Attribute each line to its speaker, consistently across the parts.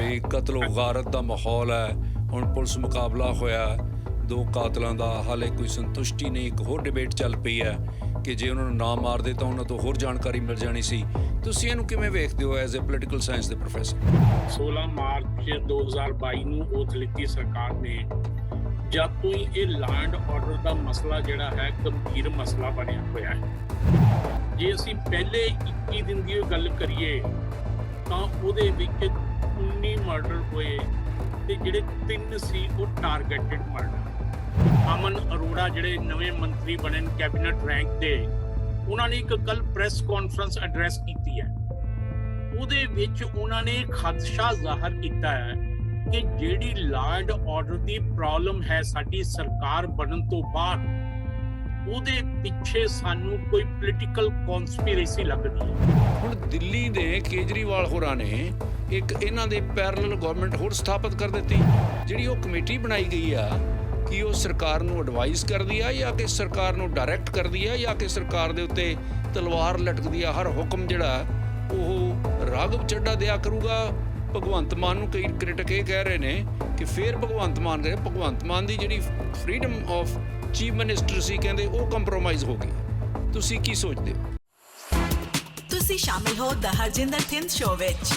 Speaker 1: ਵੀ ਕਤਲੋ ਗਾਰਤ ਦਾ ਮਾਹੌਲ ਹੈ। ਹੁਣ ਪੁਲਿਸ ਮੁਕਾਬਲਾ ਹੋਇਆ, ਦੋ ਕਾਤਲਾਂ ਦਾ, ਹਾਲੇ ਕੋਈ ਸੰਤੁਸ਼ਟੀ ਨਹੀਂ। ਇੱਕ ਹੋਰ ਡਿਬੇਟ ਚੱਲ ਪਈ ਹੈ ਕਿ ਜੇ ਉਹਨਾਂ ਨੂੰ ਨਾ ਮਾਰਦੇ ਤਾਂ ਉਹਨਾਂ ਤੋਂ ਹੋਰ ਜਾਣਕਾਰੀ ਮਿਲ ਜਾਣੀ ਸੀ। ਤੁਸੀਂ ਇਹਨੂੰ ਕਿਵੇਂ ਵੇਖਦੇ ਹੋ ਐਜ਼ ਅ ਪੋਲੀਟੀਕਲ ਸਾਇੰਸ ਦੇ ਪ੍ਰੋਫੈਸਰ?
Speaker 2: 16 ਮਾਰਚ 2022 ਨੂੰ ਓਥ ਲਿੱਤੀ ਸਰਕਾਰ ਨੇ। ਜਦ ਤੋਂ ਹੀ ਇਹ ਲਾਅ ਐਂਡ ਆਰਡਰ ਦਾ ਮਸਲਾ ਜਿਹੜਾ ਹੈ ਗੰਭੀਰ ਮਸਲਾ ਬਣਿਆ ਹੋਇਆ ਹੈ। ਜੇ ਅਸੀਂ ਪਹਿਲੇ 21 ਦਿਨ ਦੀ ਗੱਲ ਕਰੀਏ ਤਾਂ ਉਹਦੇ ਵਿੱਚ 19 ਮਰਡਰ ਹੋਏ ਤੇ ਜਿਹੜੇ 3 ਸੀ ਉਹ ਟਾਰਗੇਟਡ ਮਰਡਰ। ਅਮਨ ਅਰੋੜਾ ਜਿਹੜੇ ਨਵੇਂ ਮੰਤਰੀ ਬਣੇ ਨੇ ਕੈਬਨਿਟ ਰੈਂਕ ਦੇ, ਉਹਨਾਂ ਨੇ ਇੱਕ ਕੱਲ ਪ੍ਰੈਸ ਕਾਨਫਰੰਸ ਐਡਰੈਸ ਕੀਤੀ ਹੈ। ਉਹਦੇ ਵਿੱਚ ਉਹਨਾਂ ਨੇ ਖਦਸ਼ਾ ਜ਼ਾਹਰ ਕੀਤਾ ਹੈ ਕਿ ਜਿਹੜੀ law and order the problem ਹੈ ਸਾਡੀ ਸਰਕਾਰ ਬਣਨ ਤੋਂ ਬਾਅਦ, ਉਹਦੇ ਪਿੱਛੇ ਸਾਨੂੰ ਕੋਈ ਪੋਲੀਟੀਕਲ ਕਨਸਪੀਰੇਸੀ ਲੱਗਦੀ ਹੈ।
Speaker 1: ਹੁਣ ਦਿੱਲੀ ਦੇ ਕੇਜਰੀਵਾਲ ਹੋਰਾਂ ਨੇ ਇੱਕ ਇਹਨਾਂ ਦੇ ਪੈਰਲਲ ਗਵਰਨਮੈਂਟ ਹੋਰ ਸਥਾਪਿਤ ਕਰ ਦਿੱਤੀ। ਜਿਹੜੀ ਉਹ ਕਮੇਟੀ ਬਣਾਈ ਗਈ ਆ, ਕਿ ਉਹ ਸਰਕਾਰ ਨੂੰ ਐਡਵਾਈਸ ਕਰਦੀ ਆ ਜਾਂ ਕਿ ਸਰਕਾਰ ਨੂੰ ਡਾਇਰੈਕਟ ਕਰਦੀ ਆ ਜਾਂ ਕਿ ਸਰਕਾਰ ਦੇ ਉੱਤੇ ਤਲਵਾਰ ਲਟਕਦੀ ਆ? ਹਰ ਹੁਕਮ ਜਿਹੜਾ ਉਹ ਰਾਘਵ ਚੱਡਾ ਦਿਆ ਕਰੂਗਾ ਭਗਵੰਤ ਮਾਨ ਨੂੰ। ਕਈ ਕ੍ਰਿਟਿਕ ਇਹ ਕਹਿ ਰਹੇ ਨੇ ਕਿ ਫਿਰ ਭਗਵੰਤ ਮਾਨ ਕਰੇ, ਭਗਵੰਤ ਮਾਨ ਦੀ ਜਿਹੜੀ ਫਰੀडम ਆਫ ਚੀਫ ਮਿਨਿਸਟਰ ਸੀ ਕਹਿੰਦੇ ਉਹ ਕੰਪਰੋਮਾਈਜ਼ ਹੋ ਗਈ। ਤੁਸੀਂ ਕੀ ਸੋਚਦੇ ਹੋ?
Speaker 3: ਤੁਸੀਂ ਸ਼ਾਮਿਲ ਹੋ ਦ ਹਰਜਿੰਦਰ ਥਿੰਦ ਸ਼ੋਅ ਵਿੱਚ।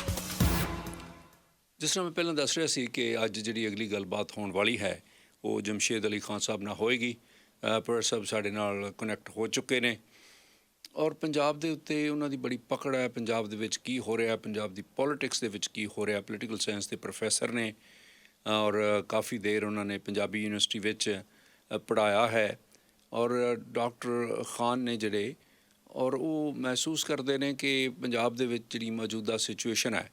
Speaker 1: ਜਿਸ ਤਰ੍ਹਾਂ ਮੈਂ ਪਹਿਲਾਂ ਦੱਸ ਰਿਹਾ ਸੀ ਕਿ ਅੱਜ ਜਿਹੜੀ ਅਗਲੀ ਗੱਲਬਾਤ ਹੋਣ ਵਾਲੀ ਹੈ ਉਹ ਜਮਸ਼ੇਦ ਅਲੀ ਖਾਨ ਸਾਹਿਬ ਨਾਲ ਹੋਏਗੀ। ਪਰ ਸਾਹਿਬ ਸਾਡੇ ਨਾਲ ਕਨੈਕਟ ਹੋ ਚੁੱਕੇ ਨੇ ਔਰ ਪੰਜਾਬ ਦੇ ਉੱਤੇ ਉਹਨਾਂ ਦੀ ਬੜੀ ਪਕੜ ਹੈ। ਪੰਜਾਬ ਦੇ ਵਿੱਚ ਕੀ ਹੋ ਰਿਹਾ, ਪੰਜਾਬ ਦੀ ਪੋਲੀਟਿਕਸ ਦੇ ਵਿੱਚ ਕੀ ਹੋ ਰਿਹਾ। ਪੋਲੀਟੀਕਲ ਸਾਇੰਸ ਦੇ ਪ੍ਰੋਫੈਸਰ ਨੇ ਔਰ ਕਾਫੀ ਦੇਰ ਉਹਨਾਂ ਨੇ ਪੰਜਾਬੀ ਯੂਨੀਵਰਸਿਟੀ ਵਿੱਚ ਪੜ੍ਹਾਇਆ ਹੈ। ਔਰ ਡਾਕਟਰ ਖਾਨ ਨੇ ਜਿਹੜੇ, ਔਰ ਉਹ ਮਹਿਸੂਸ ਕਰਦੇ ਨੇ ਕਿ ਪੰਜਾਬ ਦੇ ਵਿੱਚ ਜਿਹੜੀ ਮੌਜੂਦਾ ਸਿਚੁਏਸ਼ਨ ਹੈ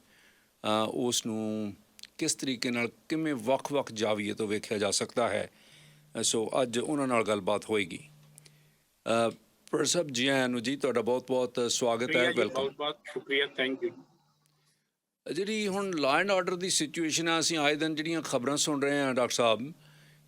Speaker 1: ਉਸ ਨੂੰ ਕਿਸ ਤਰੀਕੇ ਨਾਲ ਕਿਵੇਂ ਵੱਖ-ਵੱਖ ਜਾਵੀਏ ਤੋਂ ਵੇਖਿਆ ਜਾ ਸਕਦਾ ਹੈ। ਸੋ ਅੱਜ ਉਹਨਾਂ ਨਾਲ ਗੱਲਬਾਤ ਹੋਏਗੀ। ਪਰ ਸਾਹਿਬ ਜੀ ਆਇਆਂ ਨੂੰ ਜੀ, ਤੁਹਾਡਾ ਬਹੁਤ-ਬਹੁਤ ਸਵਾਗਤ ਹੈ। ਵੈਲਕਮ।
Speaker 2: ਬਹੁਤ-ਬਹੁਤ ਸ਼ੁਕਰੀਆ, ਥੈਂਕ ਯੂ।
Speaker 1: ਜਿਹੜੀ ਹੁਣ law and order the situation ਆ, ਅਸੀਂ ਆਏ ਦਿਨ ਜਿਹੜੀਆਂ ਖਬਰਾਂ ਸੁਣ ਰਹੇ ਹਾਂ ਡਾਕਟਰ ਸਾਹਿਬ,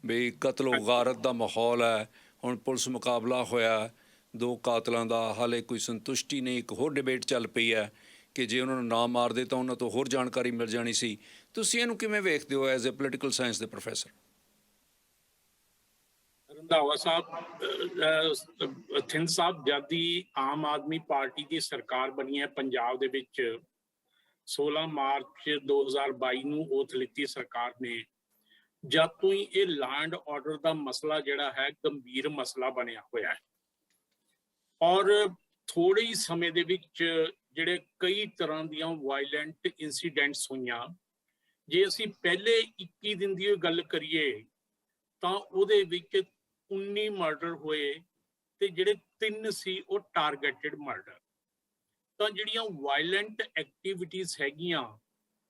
Speaker 1: ਵੀ ਕਤਲੋ ਗਾਰਤ ਦਾ ਮਾਹੌਲ ਹੈ। ਹੁਣ ਪੁਲਿਸ ਮੁਕਾਬਲਾ ਹੋਇਆ, ਦੋ ਕਾਤਲਾਂ ਦਾ, ਹਾਲੇ ਕੋਈ ਸੰਤੁਸ਼ਟੀ ਨਹੀਂ। ਇੱਕ ਹੋਰ ਡਿਬੇਟ ਚੱਲ ਪਈ ਹੈ ਕਿ ਜੇ ਉਹਨਾਂ ਨੂੰ ਨਾ ਮਾਰਦੇ ਤਾਂ ਉਹਨਾਂ ਤੋਂ ਹੋਰ ਜਾਣਕਾਰੀ ਮਿਲ ਜਾਣੀ ਸੀ। ਤੁਸੀਂ ਇਹਨੂੰ ਕਿਵੇਂ ਵੇਖਦੇ ਹੋ ਐਜ਼ ਅ ਪੋਲੀਟੀਕਲ ਸਾਇੰਸ ਦੇ ਪ੍ਰੋਫੈਸਰ?
Speaker 2: ਰੰਧਾਵਾ ਸਾਹਿਬ, ਥਿੰਦ ਸਾਹਿਬ, ਜਦ ਦੀ ਆਮ ਆਦਮੀ ਪਾਰਟੀ ਦੀ ਸਰਕਾਰ ਬਣੀ ਹੈ ਪੰਜਾਬ ਦੇ ਵਿੱਚ 16 ਮਾਰਚ 2022 ਨੂੰ ਓਥ ਲਿੱਤੀ ਸਰਕਾਰ ਨੇ, ਜਦ ਤੋਂ ਹੀ ਇਹ ਲਾਅ ਐਂਡ ਆਰਡਰ ਦਾ ਮਸਲਾ ਜਿਹੜਾ ਹੈ ਗੰਭੀਰ ਮਸਲਾ ਬਣਿਆ ਹੋਇਆ ਹੈ। ਔਰ ਥੋੜੇ ਹੀ ਸਮੇਂ ਦੇ ਵਿੱਚ ਜਿਹੜੇ ਕਈ ਤਰ੍ਹਾਂ ਦੀਆਂ ਵਾਇਲੈਂਟ ਇਨਸੀਡੈਂਟਸ ਹੋਈਆਂ। ਜੇ ਅਸੀਂ ਪਹਿਲੇ 21 ਦਿਨ ਦੀ ਗੱਲ ਕਰੀਏ ਤਾਂ ਉਹਦੇ ਵਿੱਚ 19 ਮਰਡਰ ਹੋਏ ਤੇ ਜਿਹੜੇ 3 ਸੀ ਉਹ ਟਾਰਗੇਟਡ ਮਰਡਰ। ਤਾਂ ਜਿਹੜੀਆਂ ਵਾਇਲੈਂਟ ਐਕਟੀਵਿਟੀਜ਼ ਹੈਗੀਆਂ,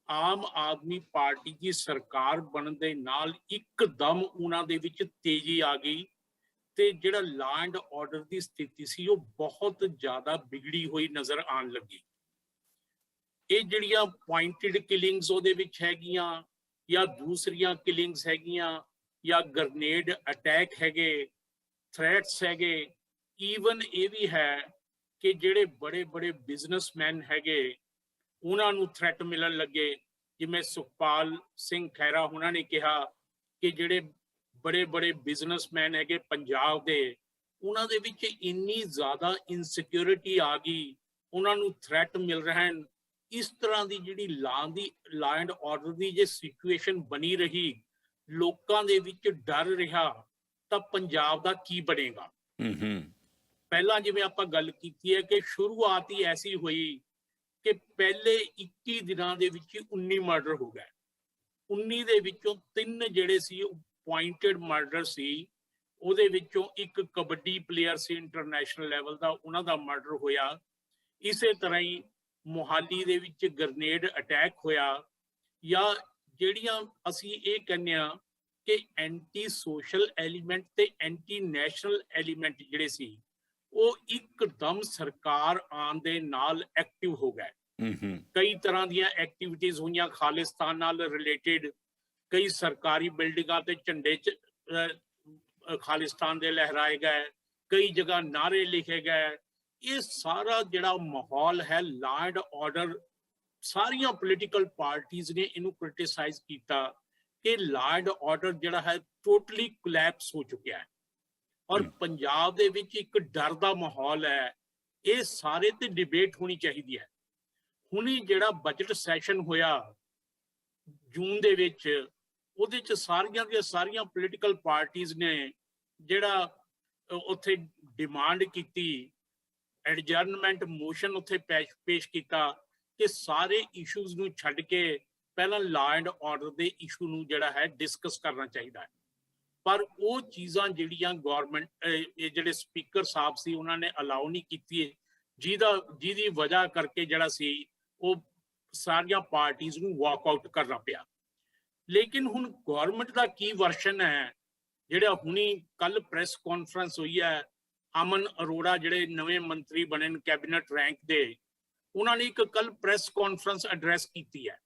Speaker 2: ਆਮ ਆਦਮੀ ਪਾਰਟੀ ਦੀ ਸਰਕਾਰ ਬਣਨ ਦੇ ਨਾਲ ਇੱਕਦਮ ਉਹਨਾਂ ਦੇ ਵਿੱਚ ਤੇਜ਼ੀ ਆ ਗਈ ਤੇ ਜਿਹੜਾ ਲਾਅ ਐਂਡ ਆਰਡਰ ਦੀ ਸਥਿਤੀ ਸੀ ਉਹ ਬਹੁਤ ਜ਼ਿਆਦਾ ਵਿਗੜੀ ਹੋਈ ਨਜ਼ਰ ਆਉਣ ਲੱਗੀ। ਇਹ ਜਿਹੜੀਆਂ ਪੁਆਇੰਟਡ ਕਿਲਿੰਗਸ ਉਹਦੇ ਵਿੱਚ ਹੈਗੀਆਂ ਜਾਂ ਦੂਸਰੀਆਂ ਕਿਲਿੰਗਸ ਹੈਗੀਆਂ ਜਾਂ ਗ੍ਰਨੇਡ ਅਟੈਕ ਹੈਗੇ, ਥ੍ਰੈਟਸ ਹੈਗੇ, ਈਵਨ ਇਹ ਵੀ ਹੈ ਕਿ ਜਿਹੜੇ ਬੜੇ ਬੜੇ ਬਿਜ਼ਨਸਮੈਨ ਹੈਗੇ ਉਹਨਾਂ ਨੂੰ ਥ੍ਰੈਟ ਮਿਲਣ ਲੱਗੇ। ਜਿਵੇਂ ਸੁਖਪਾਲ ਸਿੰਘ ਖਹਿਰਾ ਉਹਨਾਂ ਨੇ ਕਿਹਾ ਕਿ ਜਿਹੜੇ ਬੜੇ ਬੜੇ ਬਿਜ਼ਨਸਮੈਨ ਹੈਗੇ ਪੰਜਾਬ ਦੇ, ਉਹਨਾਂ ਦੇ ਵਿੱਚ ਇੰਨੀ ਜ਼ਿਆਦਾ ਇਨਸਿਕਿਉਰਿਟੀ ਆ ਗਈ, ਉਹਨਾਂ ਨੂੰ ਥ੍ਰੈਟ ਮਿਲ ਰਹੇ ਹਨ। ਇਸ ਤਰ੍ਹਾਂ ਦੀ ਜਿਹੜੀ ਲਾਅ ਐਂਡ ਆਰਡਰ ਦੀ ਜੇ ਸਿਚੁਏਸ਼ਨ ਬਣੀ ਰਹੀ, ਲੋਕਾਂ ਦੇ ਵਿੱਚ ਡਰ ਰਿਹਾ, ਤਾਂ ਪੰਜਾਬ ਦਾ ਕੀ ਬਣੇਗਾ? ਪਹਿਲਾਂ ਜਿਵੇਂ ਆਪਾਂ ਗੱਲ ਕੀਤੀ ਹੈ ਕਿ ਸ਼ੁਰੂਆਤ ਹੀ ਐਸੀ ਹੋਈ ਕਿ ਪਹਿਲੇ 21 ਦਿਨਾਂ ਦੇ ਵਿੱਚ 19 ਮਰਡਰ ਹੋ ਗਏ। 19 ਦੇ ਵਿੱਚੋਂ 3 ਜਿਹੜੇ ਸੀ ਪੁਆਇੰਟਡ ਮਰਡਰ ਸੀ। ਉਹਦੇ ਵਿੱਚੋਂ ਇੱਕ ਕਬੱਡੀ ਪਲੇਅਰ ਸੀ ਇੰਟਰਨੈਸ਼ਨਲ ਲੈਵਲ ਦਾ, ਉਹਨਾਂ ਦਾ ਮਰਡਰ ਹੋਇਆ। ਇਸੇ ਤਰ੍ਹਾਂ ਹੀ ਮੋਹਾਲੀ ਦੇ ਵਿੱਚ ਗ੍ਰਨੇਡ ਅਟੈਕ ਹੋਇਆ। ਜਾਂ ਜਿਹੜੀਆਂ ਅਸੀਂ ਇਹ ਕਹਿੰਦੇ ਹਾਂ ਕਿ ਐਂਟੀ ਸੋਸ਼ਲ ਐਲੀਮੈਂਟ ਤੇ ਐਂਟੀ ਨੈਸ਼ਨਲ ਐਲੀਮੈਂਟ ਜਿਹੜੇ ਸੀ ਉਹ ਇੱਕਦਮ ਸਰਕਾਰ ਆਉਣ ਦੇ ਨਾਲ ਐਕਟਿਵ ਹੋ ਗਏ। ਕਈ ਤਰ੍ਹਾਂ ਦੀਆਂ ਐਕਟੀਵਿਟੀਜ਼ ਹੋਈਆਂ ਖਾਲਿਸਤਾਨ ਨਾਲ ਰਿਲੇਟਿਡ। ਕਈ ਸਰਕਾਰੀ ਬਿਲਡਿੰਗਾਂ ਤੇ ਝੰਡੇ ਖਾਲਿਸਤਾਨ ਦੇ ਲਹਿਰਾਏ ਗਏ, ਕਈ ਜਗ੍ਹਾ ਨਾਅਰੇ ਲਿਖੇ ਗਏ। ਇਹ ਸਾਰਾ ਜਿਹੜਾ ਮਾਹੌਲ ਹੈ ਲਾਅ ਐਂਡ ਆਰਡਰ ਸਾਰੀਆਂ ਪੋਲੀਟੀਕਲ ਪਾਰਟੀਆਂ ਨੇ ਇਹਨੂੰ ਕ੍ਰਿਟਿਸਾਈਜ਼ ਕੀਤਾ ਕਿ ਲਾਅ ਐਂਡ ਆਰਡਰ ਜਿਹੜਾ ਹੈ ਟੋਟਲੀ ਕੋਲੈਪਸ ਹੋ ਚੁੱਕਿਆ ਹੈ ਔਰ ਪੰਜਾਬ ਦੇ ਵਿੱਚ ਇੱਕ ਡਰ ਦਾ ਮਾਹੌਲ ਹੈ। ਇਹ ਸਾਰੇ ਤੇ ਡਿਬੇਟ ਹੋਣੀ ਚਾਹੀਦੀ ਹੈ। ਹੁਣੀ ਜਿਹੜਾ ਬਜਟ ਸੈਸ਼ਨ ਹੋਇਆ ਜੂਨ ਦੇ ਵਿੱਚ, ਉਹਦੇ ਚ ਸਾਰੀਆਂ ਦੀਆਂ ਸਾਰੀਆਂ ਪੋਲੀਟੀਕਲ ਪਾਰਟੀਆਂ ਨੇ ਜਿਹੜਾ ਉੱਥੇ ਡਿਮਾਂਡ ਕੀਤੀ, ਐਡਜਰਨਮੈਂਟ ਮੋਸ਼ਨ ਉੱਥੇ ਪੇਸ਼ ਕੀਤਾ ਕਿ ਸਾਰੇ ਇਸ਼ੂਜ਼ ਨੂੰ ਛੱਡ ਕੇ ਪਹਿਲਾਂ ਲਾਅ ਐਂਡ ਆਰਡਰ ਦੇ ਇਸ਼ੂ ਨੂੰ ਜਿਹੜਾ ਹੈ ਡਿਸਕਸ ਕਰਨਾ ਚਾਹੀਦਾ ਹੈ। ਪਰ ਉਹ ਚੀਜ਼ਾਂ ਜਿਹੜੀਆਂ ਗਵਰਨਮੈਂਟ ਇਹ ਜਿਹੜੇ ਸਪੀਕਰ ਸਾਹਿਬ ਸੀ ਉਹਨਾਂ ਨੇ ਅਲਾਉ ਨਹੀਂ ਕੀਤੀ, ਜਿਹਦੀ ਵਜ੍ਹਾ ਕਰਕੇ ਜਿਹੜਾ ਸੀ ਉਹ ਸਾਰੀਆਂ ਪਾਰਟੀਆਂ ਨੂੰ ਵਾਕਆਊਟ ਕਰਨਾ ਪਿਆ। ਲੇਕਿਨ ਹੁਣ ਗਵਰਨਮੈਂਟ ਦਾ ਕੀ ਵਰਸ਼ਨ ਹੈ, ਜਿਹੜਾ ਹੁਣੀ ਕੱਲ ਪ੍ਰੈਸ ਕਾਨਫਰੰਸ ਹੋਈ ਹੈ, ਅਮਨ ਅਰੋੜਾ ਜਿਹੜੇ ਨਵੇਂ ਮੰਤਰੀ ਬਣੇ ਨੇ ਕੈਬਨਿਟ ਰੈਂਕ ਦੇ, ਉਹਨਾਂ ਨੇ ਇੱਕ ਕੱਲ ਪ੍ਰੈਸ ਕਾਨਫਰੰਸ ਐਡਰੈਸ ਕੀਤੀ ਹੈ।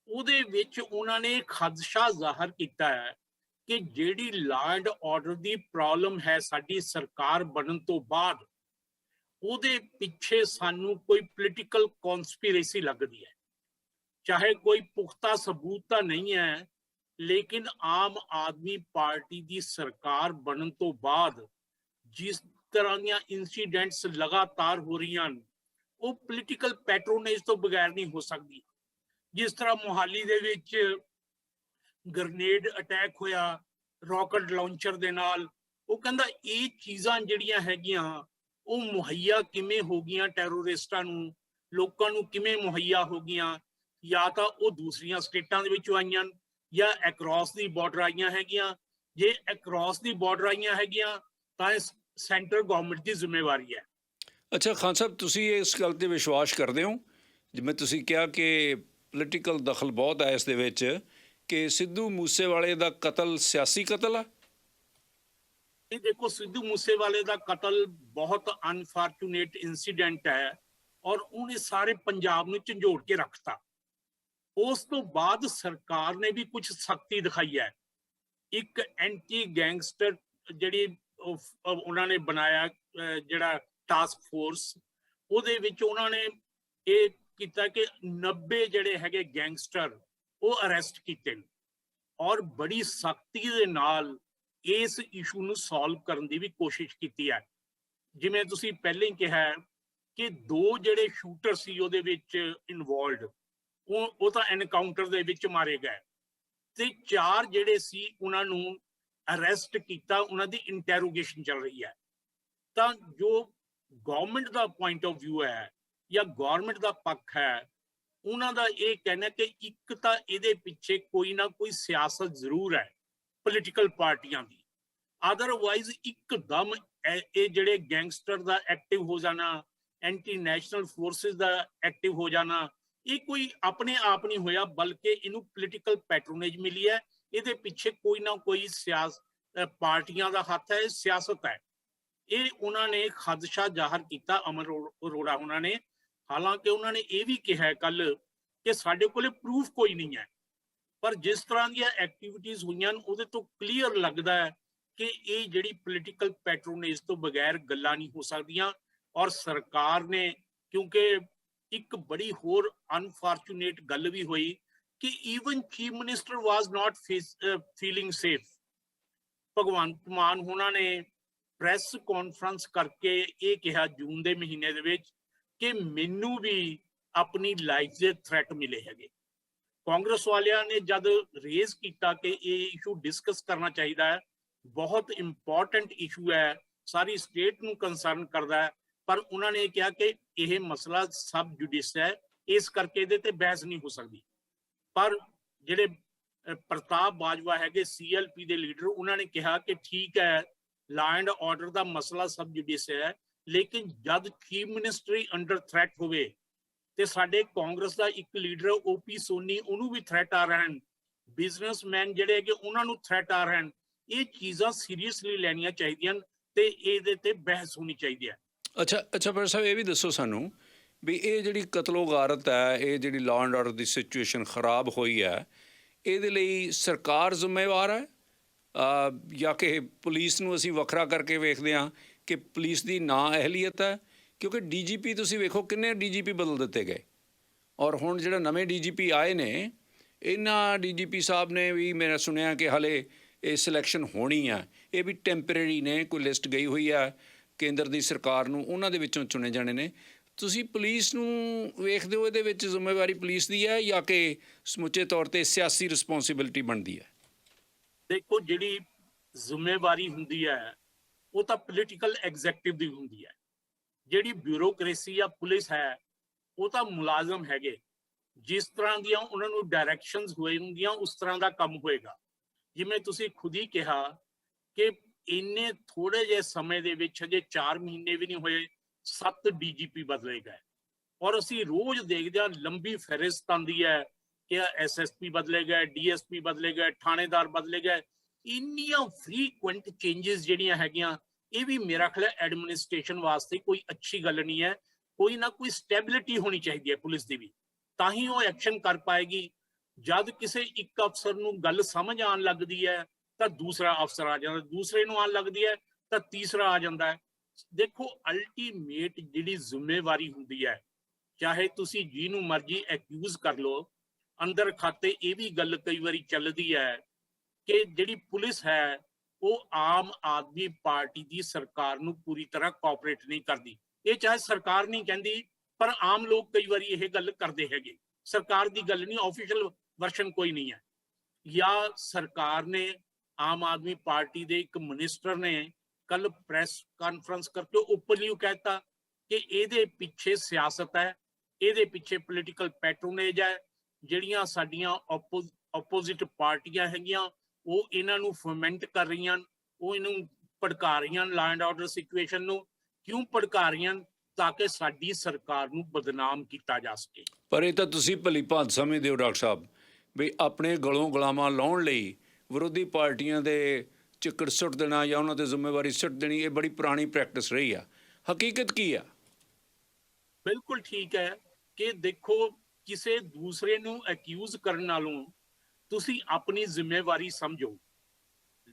Speaker 2: ਉਹਦੇ ਵਿੱਚ ਉਹਨਾਂ ਨੇ ਖਦਸ਼ਾ ਜ਼ਾਹਰ ਕੀਤਾ ਹੈ ਕਿ ਜਿਹੜੀ law and order the problem ਹੈ ਸਾਡੀ ਸਰਕਾਰ ਬਣਨ ਤੋਂ ਬਾਅਦ, ਉਹਦੇ ਪਿੱਛੇ ਸਾਨੂੰ ਕੋਈ ਪੋਲੀਟੀਕਲ ਕਨਸਪੀਰੇਸੀ ਲੱਗਦੀ ਹੈ। ਚਾਹੇ ਕੋਈ ਪੁਖਤਾ ਸਬੂਤ ਤਾਂ ਨਹੀਂ ਹੈ, ਲੇਕਿਨ ਆਮ ਆਦਮੀ ਪਾਰਟੀ ਦੀ ਸਰਕਾਰ ਬਣਨ ਤੋਂ ਬਾਅਦ ਜਿਸ ਤਰ੍ਹਾਂ ਦੀਆਂ ਇਨਸੀਡੈਂਟਸ ਲਗਾਤਾਰ ਹੋ ਰਹੀਆਂ ਹਨ, ਉਹ ਪੋਲੀਟੀਕਲ ਪੈਟਰੋਨੇਜ ਤੋਂ ਬਗੈਰ ਨਹੀਂ ਹੋ ਸਕਦੀ। ਜਿਸ ਤਰ੍ਹਾਂ ਮੁਹਾਲੀ ਦੇ ਵਿੱਚ ਗ੍ਰਨੇਡ ਅਟੈਕ ਹੋਇਆ ਰਾਕਟ ਲਾਂਚਰ ਦੇ ਨਾਲ, ਉਹ ਕਹਿੰਦਾ ਇਹ ਚੀਜ਼ਾਂ ਜਿਹੜੀਆਂ ਹੈਗੀਆਂ ਉਹ ਮੁਹੱਈਆ ਕਿਵੇਂ ਹੋ ਗਈਆਂ ਟੈਰੋਰਿਸਟਾਂ ਨੂੰ, ਲੋਕਾਂ ਨੂੰ ਕਿਵੇਂ ਮੁਹੱਈਆ ਹੋ ਗਈਆਂ, ਜਾਂ ਤਾਂ ਉਹ ਦੂਸਰੀਆਂ ਸਟੇਟਾਂ ਦੇ ਵਿੱਚੋਂ ਆਈਆਂ ਜਾਂ ਅਕ੍ਰੋਸ ਦੀ ਬਾਰਡਰ ਆਈਆਂ ਹੈਗੀਆਂ। ਜੇ ਅਕ੍ਰੋਸ ਦੀ ਬਾਰਡਰ ਆਈਆਂ ਹੈਗੀਆਂ ਤਾਂ ਇਹ ਸੈਂਟਰ ਗਵਰਨਮੈਂਟ ਦੀ ਜ਼ਿੰਮੇਵਾਰੀ ਹੈ।
Speaker 1: ਅੱਛਾ ਖਾਨ ਸਾਹਿਬ, ਤੁਸੀਂ ਇਸ ਗੱਲ 'ਤੇ ਵਿਸ਼ਵਾਸ ਕਰਦੇ ਹੋ, ਜਿਵੇਂ ਤੁਸੀਂ ਕਿਹਾ ਕਿ ਪੋਲੀਟੀਕਲ ਦਖਲ ਬਹੁਤ ਹੈ ਇਸ ਦੇ ਵਿੱਚ, ਕਿ ਸਿੱਧੂ ਮੂਸੇਵਾਲੇ ਦਾ ਕਤਲ ਸਿਆਸੀ ਕਤਲ ਹੈ?
Speaker 2: ਇਹ ਦੇਖੋ, ਸਿੱਧੂ ਮੂਸੇਵਾਲੇ ਦਾ ਕਤਲ ਬਹੁਤ ਅਨਫੋਰਚੂਨੇਟ ਇਨਸੀਡੈਂਟ ਹੈ ਔਰ ਉਹਨੇ ਸਾਰੇ ਪੰਜਾਬ ਨੂੰ ਝੰਜੋੜ ਕੇ ਰੱਖਤਾ। ਉਸ ਤੋਂ ਬਾਅਦ ਸਰਕਾਰ ਨੇ ਵੀ ਕੁਝ ਸਖਤੀ ਦਿਖਾਈ ਹੈ। ਇੱਕ ਐਂਟੀ ਗੈਂਗਸਟਰ ਜਿਹੜੀ ਉਹਨਾਂ ਨੇ ਬਣਾਇਆ ਜਿਹੜਾ ਟਾਸਕ ਫੋਰਸ, ਉਹਦੇ ਵਿੱਚ ਉਹਨਾਂ ਨੇ ਇਹ ਕੀਤਾ ਕਿ 90 ਜਿਹੜੇ ਹੈਗੇ ਗੈਂਗਸਟਰ ਉਹ ਅਰੈਸਟ ਕੀਤੇ ਨੇ ਔਰ ਬੜੀ ਸਖਤੀ ਦੇ ਨਾਲ ਇਸ ਇਸ਼ੂ ਨੂੰ ਸੋਲਵ ਕਰਨ ਦੀ ਵੀ ਕੋਸ਼ਿਸ਼ ਕੀਤੀ ਹੈ। ਜਿਵੇਂ ਤੁਸੀਂ ਪਹਿਲਾਂ ਹੀ ਕਿਹਾ ਕਿ 2 ਜਿਹੜੇ ਸ਼ੂਟਰ ਸੀ ਉਹਦੇ ਵਿੱਚ ਇਨਵੋਲਵਡ, ਉਹ ਤਾਂ ਐਨਕਾਊਂਟਰ ਦੇ ਵਿੱਚ ਮਾਰੇ ਗਏ, ਤੇ 4 ਜਿਹੜੇ ਸੀ ਉਹਨਾਂ ਨੂੰ ਅਰੈਸਟ ਕੀਤਾ, ਉਹਨਾਂ ਦੀ ਇੰਟੈਰੋਗੇਸ਼ਨ ਚੱਲ ਰਹੀ ਹੈ। ਤਾਂ ਜੋ government the point of view ਹੈ ਜਾਂ ਗਵਰਨਮੈਂਟ ਦਾ ਪੱਖ ਹੈ, ਉਹਨਾਂ ਦਾ ਇਹ ਕਹਿਣਾ ਕਿ ਇੱਕ ਤਾਂ ਇਹਦੇ ਪਿੱਛੇ ਕੋਈ ਨਾ ਕੋਈ ਸਿਆਸਤ ਜ਼ਰੂਰ ਹੈ ਪੋਲੀਟੀਕਲ ਪਾਰਟੀਆਂ ਦੀ, ਅਦਰਵਾਈਜ਼ ਇੱਕਦਮ ਇਹ ਜਿਹੜੇ ਗੈਂਗਸਟਰ ਦਾ ਐਕਟਿਵ ਹੋ ਜਾਣਾ, ਐਂਟੀ ਨੈਸ਼ਨਲ ਫੋਰਸਿਸ ਦਾ ਐਕਟਿਵ ਹੋ ਜਾਣਾ, ਇਹ ਕੋਈ ਆਪਣੇ ਆਪ ਨਹੀਂ ਹੋਇਆ, ਬਲਕਿ ਇਹਨੂੰ ਪੋਲੀਟੀਕਲ ਪੈਟਰੋਨੇਜ ਮਿਲੀ ਹੈ। ਇਹਦੇ ਪਿੱਛੇ ਕੋਈ ਨਾ ਕੋਈ ਪਾਰਟੀਆਂ ਦਾ ਹੱਥ ਹੈ, ਸਿਆਸਤ ਹੈ। ਇਹ ਉਹਨਾਂ ਨੇ ਖਦਸ਼ਾ ਜ਼ਾਹਰ ਕੀਤਾ ਅਮਨ ਅਰੋੜਾ ਉਹਨਾਂ ਨੇ। ਹਾਲਾਂਕਿ ਉਹਨਾਂ ਨੇ ਇਹ ਵੀ ਕਿਹਾ ਕੱਲ ਕਿ ਸਾਡੇ ਕੋਲੇ ਪ੍ਰੂਫ ਕੋਈ ਨਹੀਂ ਹੈ, ਪਰ ਜਿਸ ਤਰ੍ਹਾਂ ਦੀਆਂ ਐਕਟੀਵਿਟੀਜ਼ ਹੋਈਆਂ ਉਹਦੇ ਤੋਂ ਕਲੀਅਰ ਲੱਗਦਾ ਹੈ ਕਿ ਇਹ ਜਿਹੜੀ ਪੋਲੀਟੀਕਲ ਪੈਟਰੋਨੇਜ ਤੋਂ ਬਗੈਰ ਗੱਲਾਂ ਨਹੀਂ ਹੋ ਸਕਦੀਆਂ। ਔਰ ਸਰਕਾਰ ਨੇ, ਕਿਉਂਕਿ ਇੱਕ ਬੜੀ ਹੋਰ ਅਨਫੋਰਚੂਨੇਟ ਗੱਲ ਵੀ ਹੋਈ ਕਿ ਈਵਨ ਚੀਫ ਮਿਨਿਸਟਰ ਵਾਜ਼ ਨਾਟ ਫੀਲਿੰਗ ਸੇਫ। ਭਗਵੰਤ ਮਾਨ ਉਹਨਾਂ ਨੇ ਪ੍ਰੈਸ ਕਾਨਫਰੰਸ ਕਰਕੇ ਇਹ ਕਿਹਾ ਜੂਨ ਦੇ ਮਹੀਨੇ ਦੇ ਵਿੱਚ ਕਿ ਮੈਨੂੰ ਵੀ ਆਪਣੀ ਲਾਈਫ ਦੇ ਥ੍ਰੈਟ ਮਿਲੇ ਹੈਗੇ। ਕਾਂਗਰਸ ਵਾਲਿਆਂ ਨੇ ਜਦ ਰੇਜ਼ ਕੀਤਾ ਕਿ ਇਹ ਇਸ਼ੂ ਡਿਸਕਸ ਕਰਨਾ ਚਾਹੀਦਾ ਹੈ, ਬਹੁਤ ਇੰਪੋਰਟੈਂਟ ਇਸ਼ੂ ਹੈ, ਸਾਰੀ ਸਟੇਟ ਨੂੰ ਕੰਸਰਨ ਕਰਦਾ ਹੈ, ਪਰ ਉਹਨਾਂ ਨੇ ਕਿਹਾ ਕਿ ਇਹ ਮਸਲਾ ਸਬ ਜੁਡਿਸ ਹੈ, ਇਸ ਕਰਕੇ ਇਹਦੇ ਤੇ ਬਹਿਸ ਨਹੀਂ ਹੋ ਸਕਦੀ। ਪਰ ਜਿਹੜੇ ਪ੍ਰਤਾਪ ਬਾਜਵਾ ਹੈਗੇ CLP ਦੇ ਲੀਡਰ, ਉਹਨਾਂ ਨੇ ਕਿਹਾ ਕਿ ਠੀਕ ਹੈ, ਲਾਅ ਐਂਡ ਆਰਡਰ ਦਾ ਮਸਲਾ ਸਬ ਜੁਡਿਸ ਹੈ, ਲੇਕਿਨ ਜਦ ਚੀਫ ਮਿਨਿਸਟਰੀ ਅੰਡਰ ਥ੍ਰੈਟ ਹੋਵੇ ਤੇ ਸਾਡੇ ਕਾਂਗਰਸ ਦਾ ਇੱਕ ਲੀਡਰ OP ਸੋਨੀ, ਉਹਨੂੰ ਵੀ ਥ੍ਰੈਟ ਆ ਰਹੇ ਹਨ, ਬਿਜ਼ਨਸਮੈਨ ਜਿਹੜੇ ਹੈਗੇ ਉਹਨਾਂ ਨੂੰ ਥ੍ਰੈਟ ਆ ਰਹੇ ਹਨ। ਇਹ ਚੀਜ਼ਾਂ ਸੀਰੀਅਸਲੀ ਲੈਣੀਆਂ ਚਾਹੀਦੀਆਂ ਤੇ ਇਹਦੇ ਤੇ ਬਹਿਸ ਹੋਣੀ ਚਾਹੀਦੀ ਹੈ।
Speaker 1: ਅੱਛਾ ਪਰ ਸਾਹਿਬ, ਇਹ ਵੀ ਦੱਸੋ ਸਾਨੂੰ ਵੀ ਇਹ ਜਿਹੜੀ ਕਤਲੋਗਾਰਤ ਹੈ, ਇਹ ਜਿਹੜੀ law and order the situation ਖਰਾਬ ਹੋਈ ਹੈ, ਇਹਦੇ ਲਈ ਸਰਕਾਰ ਜ਼ਿੰਮੇਵਾਰ ਹੈ ਜਾਂ ਕਿ ਪੁਲਿਸ ਨੂੰ ਅਸੀਂ ਵੱਖਰਾ ਕਰਕੇ ਵੇਖਦੇ ਹਾਂ ਕਿ ਪੁਲਿਸ ਦੀ ਨਾ ਅਹਿਲੀਅਤ ਹੈ? ਕਿਉਂਕਿ DGP ਤੁਸੀਂ ਵੇਖੋ, ਕਿੰਨੇ DGP ਬਦਲ ਦਿੱਤੇ ਗਏ ਔਰ ਹੁਣ ਜਿਹੜਾ ਨਵੇਂ ਡੀਜੀਪੀ ਆਏ ਨੇ, ਇਹਨਾਂ ਡੀਜੀਪੀ ਸਾਹਿਬ ਨੇ ਵੀ ਮੈਂ ਸੁਣਿਆ ਕਿ ਹਾਲੇ ਇਹ ਸਿਲੈਕਸ਼ਨ ਹੋਣੀ ਆ, ਇਹ ਵੀ ਟੈਂਪਰੇਰੀ ਨੇ, ਕੋਈ ਲਿਸਟ ਗਈ ਹੋਈ ਆ ਕੇਂਦਰ ਦੀ ਸਰਕਾਰ ਨੂੰ, ਉਹਨਾਂ ਦੇ ਵਿੱਚੋਂ ਚੁਣੇ ਜਾਣੇ ਨੇ। ਤੁਸੀਂ ਪੁਲਿਸ ਨੂੰ ਵੇਖਦੇ ਹੋ, ਇਹਦੇ ਵਿੱਚ ਜ਼ਿੰਮੇਵਾਰੀ ਪੁਲਿਸ ਦੀ ਹੈ ਜਾਂ ਕਿ ਸਮੁੱਚੇ ਤੌਰ 'ਤੇ ਸਿਆਸੀ ਰਿਸਪੌਂਸਿਬਿਲਿਟੀ ਬਣਦੀ ਹੈ?
Speaker 2: ਦੇਖੋ, ਜਿਹੜੀ ਜ਼ਿੰਮੇਵਾਰੀ ਹੁੰਦੀ ਹੈ ਉਹ ਤਾਂ ਪੋਲੀਟੀਕਲ ਐਗਜ਼ੈਕਟਿਵ ਦੀ ਹੁੰਦੀ ਹੈ। ਜਿਹੜੀ ਬਿਊਰੋਕ੍ਰੇਸੀ ਜਾਂ ਪੁਲਿਸ ਹੈ ਉਹ ਤਾਂ ਮੁਲਾਜ਼ਮ ਹੈਗੇ, ਜਿਸ ਤਰ੍ਹਾਂ ਦੀਆਂ ਉਹਨਾਂ ਨੂੰ ਡਾਇਰੈਕਸ਼ਨਸ ਹੋਏ ਹੁੰਦੀਆਂ ਉਸ ਤਰ੍ਹਾਂ ਦਾ ਕੰਮ ਹੋਏਗਾ। ਜਿਵੇਂ ਤੁਸੀਂ ਖੁਦ ਹੀ ਕਿਹਾ ਕਿ ਇੰਨੇ ਥੋੜੇ ਜਿਹੇ ਸਮੇਂ ਦੇ ਵਿੱਚ, ਅਜੇ 4 ਮਹੀਨੇ ਵੀ ਨਹੀਂ ਹੋਏ, 7 ਡੀਜੀਪੀ ਬਦਲੇ ਗਏ। ਔਰ ਅਸੀਂ ਰੋਜ਼ ਦੇਖਦੇ ਹਾਂ ਲੰਬੀ ਫਹਿਰਿਸਤ ਆਉਂਦੀ ਹੈ ਕਿ ਐਸਐਸਪੀ ਬਦਲੇ ਗਏ, ਡੀਐਸਪੀ ਬਦਲੇ ਗਏ, ਥਾਣੇਦਾਰ ਬਦਲੇ ਗਏ। ਇੰਨੀਆਂ ਫ੍ਰੀਕੁਐਂਟ ਚੇਂਜਸ ਜਿਹੜੀਆਂ ਹੈਗੀਆਂ, ਇਹ ਵੀ ਮੇਰਾ ਖਿਆਲ ਐਡਮਿਨਿਸਟ੍ਰੇਸ਼ਨ ਵਾਸਤੇ ਕੋਈ ਅੱਛੀ ਗੱਲ ਨਹੀਂ ਹੈ। ਕੋਈ ਨਾ ਕੋਈ ਸਟੈਬਿਲਿਟੀ ਹੋਣੀ ਚਾਹੀਦੀ ਹੈ ਪੁਲਿਸ ਦੀ ਵੀ, ਤਾਂ ਹੀ ਉਹ ਐਕਸ਼ਨ ਕਰ ਪਾਏਗੀ। ਜਦ ਕਿਸੇ ਇੱਕ ਅਫਸਰ ਨੂੰ ਗੱਲ ਸਮਝ ਆਉਣ ਲੱਗਦੀ ਹੈ ਤਾਂ ਦੂਸਰਾ ਅਫਸਰ ਆ ਜਾਂਦਾ, ਦੂਸਰੇ ਨੂੰ ਆਉਣ ਲੱਗਦੀ ਹੈ ਤਾਂ ਤੀਸਰਾ ਆ ਜਾਂਦਾ ਹੈ। ਦੇਖੋ, ਅਲਟੀਮੇਟ ਜਿਹੜੀ ਜ਼ਿੰਮੇਵਾਰੀ ਹੁੰਦੀ ਹੈ, ਚਾਹੇ ਤੁਸੀਂ ਜਿਹਨੂੰ ਮਰਜ਼ੀ ਐਕਿਊਜ਼ ਕਰ ਲਓ, ਅੰਦਰ ਖਾਤੇ ਇਹ ਵੀ ਗੱਲ ਕਈ ਵਾਰੀ ਚੱਲਦੀ ਹੈ ਕਿ ਜਿਹੜੀ ਪੁਲਿਸ ਹੈ ਉਹ ਆਮ ਆਦਮੀ ਪਾਰਟੀ ਦੀ ਸਰਕਾਰ ਨੂੰ ਪੂਰੀ ਤਰ੍ਹਾਂ ਕੋਆਪਰੇਟ ਨਹੀਂ ਕਰਦੀ। ਇਹ ਚਾਹੇ ਸਰਕਾਰ ਨਹੀਂ ਕਹਿੰਦੀ, ਪਰ ਆਮ ਲੋਕ ਕਈ ਵਾਰੀ ਇਹ ਗੱਲ ਕਰਦੇ ਹੈਗੇ। ਸਰਕਾਰ ਦੀ ਗੱਲ ਨਹੀਂ, ਆਫੀਸ਼ੀਅਲ ਵਰਸ਼ਨ ਕੋਈ ਨਹੀਂ ਹੈ। ਜਾਂ ਸਰਕਾਰ ਨੇ, ਆਮ ਆਦਮੀ ਪਾਰਟੀ ਦੇ ਇੱਕ ਮਿਨਿਸਟਰ ਨੇ ਕੱਲ ਪ੍ਰੈਸ ਕਾਨਫਰੰਸ ਕਰਕੇ ਓਪਨਲੀ ਕਹਿਤਾ ਕਿ ਇਹਦੇ ਪਿੱਛੇ ਸਿਆਸਤ ਹੈ, ਇਹਦੇ ਪਿੱਛੇ ਪੋਲੀਟੀਕਲ ਪੈਟਰੋਨੇਜ ਹੈ। ਜਿਹੜੀਆਂ ਸਾਡੀਆਂ ਆਪੋਜ਼ਿਟ ਪਾਰਟੀਆਂ ਹੈਗੀਆਂ ਉਹ ਇਹਨਾਂ ਨੂੰ ਫੋਮੈਂਟ ਕਰ ਰਹੀਆਂ, ਉਹ ਇਹਨੂੰ ਭੜਕਾ ਰਹੀਆਂ, ਲਾਅ ਐਂਡ ਆਰਡਰ ਸਿਚੁਏਸ਼ਨ ਨੂੰ ਕਿਉਂ ਭੜਕਾ ਰਹੀਆਂ, ਤਾਂ ਕਿ ਸਾਡੀ ਸਰਕਾਰ ਨੂੰ ਬਦਨਾਮ ਕੀਤਾ ਜਾ ਸਕੇ।
Speaker 1: ਪਰ ਇਹ ਤਾਂ ਤੁਸੀਂ ਭਲੀ ਭਾਂਤ ਸਮਝਦੇ ਹੋ ਡਾਕਟਰ ਸਾਹਿਬ ਵੀ ਆਪਣੇ ਗਲੋਂ ਗੁਲਾਮਾਂ ਲਾਉਣ ਲਈ ਵਿਰੋਧੀ ਪਾਰਟੀਆਂ ਦੇ ਚਿੱਕੜ ਸੁੱਟ ਦੇਣਾ ਜਾਂ ਉਹਨਾਂ 'ਤੇ ਜ਼ਿੰਮੇਵਾਰੀ ਸੁੱਟ ਦੇਣੀ, ਇਹ ਬੜੀ ਪੁਰਾਣੀ ਪ੍ਰੈਕਟਿਸ ਰਹੀ ਆ। ਹਕੀਕਤ ਕੀ ਆ?
Speaker 2: ਬਿਲਕੁਲ ਠੀਕ ਹੈ ਕਿ ਦੇਖੋ, ਕਿਸੇ ਦੂਸਰੇ ਨੂੰ ਅਕਿਊਜ਼ ਕਰਨ ਨਾਲੋਂ ਤੁਸੀਂ ਆਪਣੀ ਜ਼ਿੰਮੇਵਾਰੀ ਸਮਝੋ।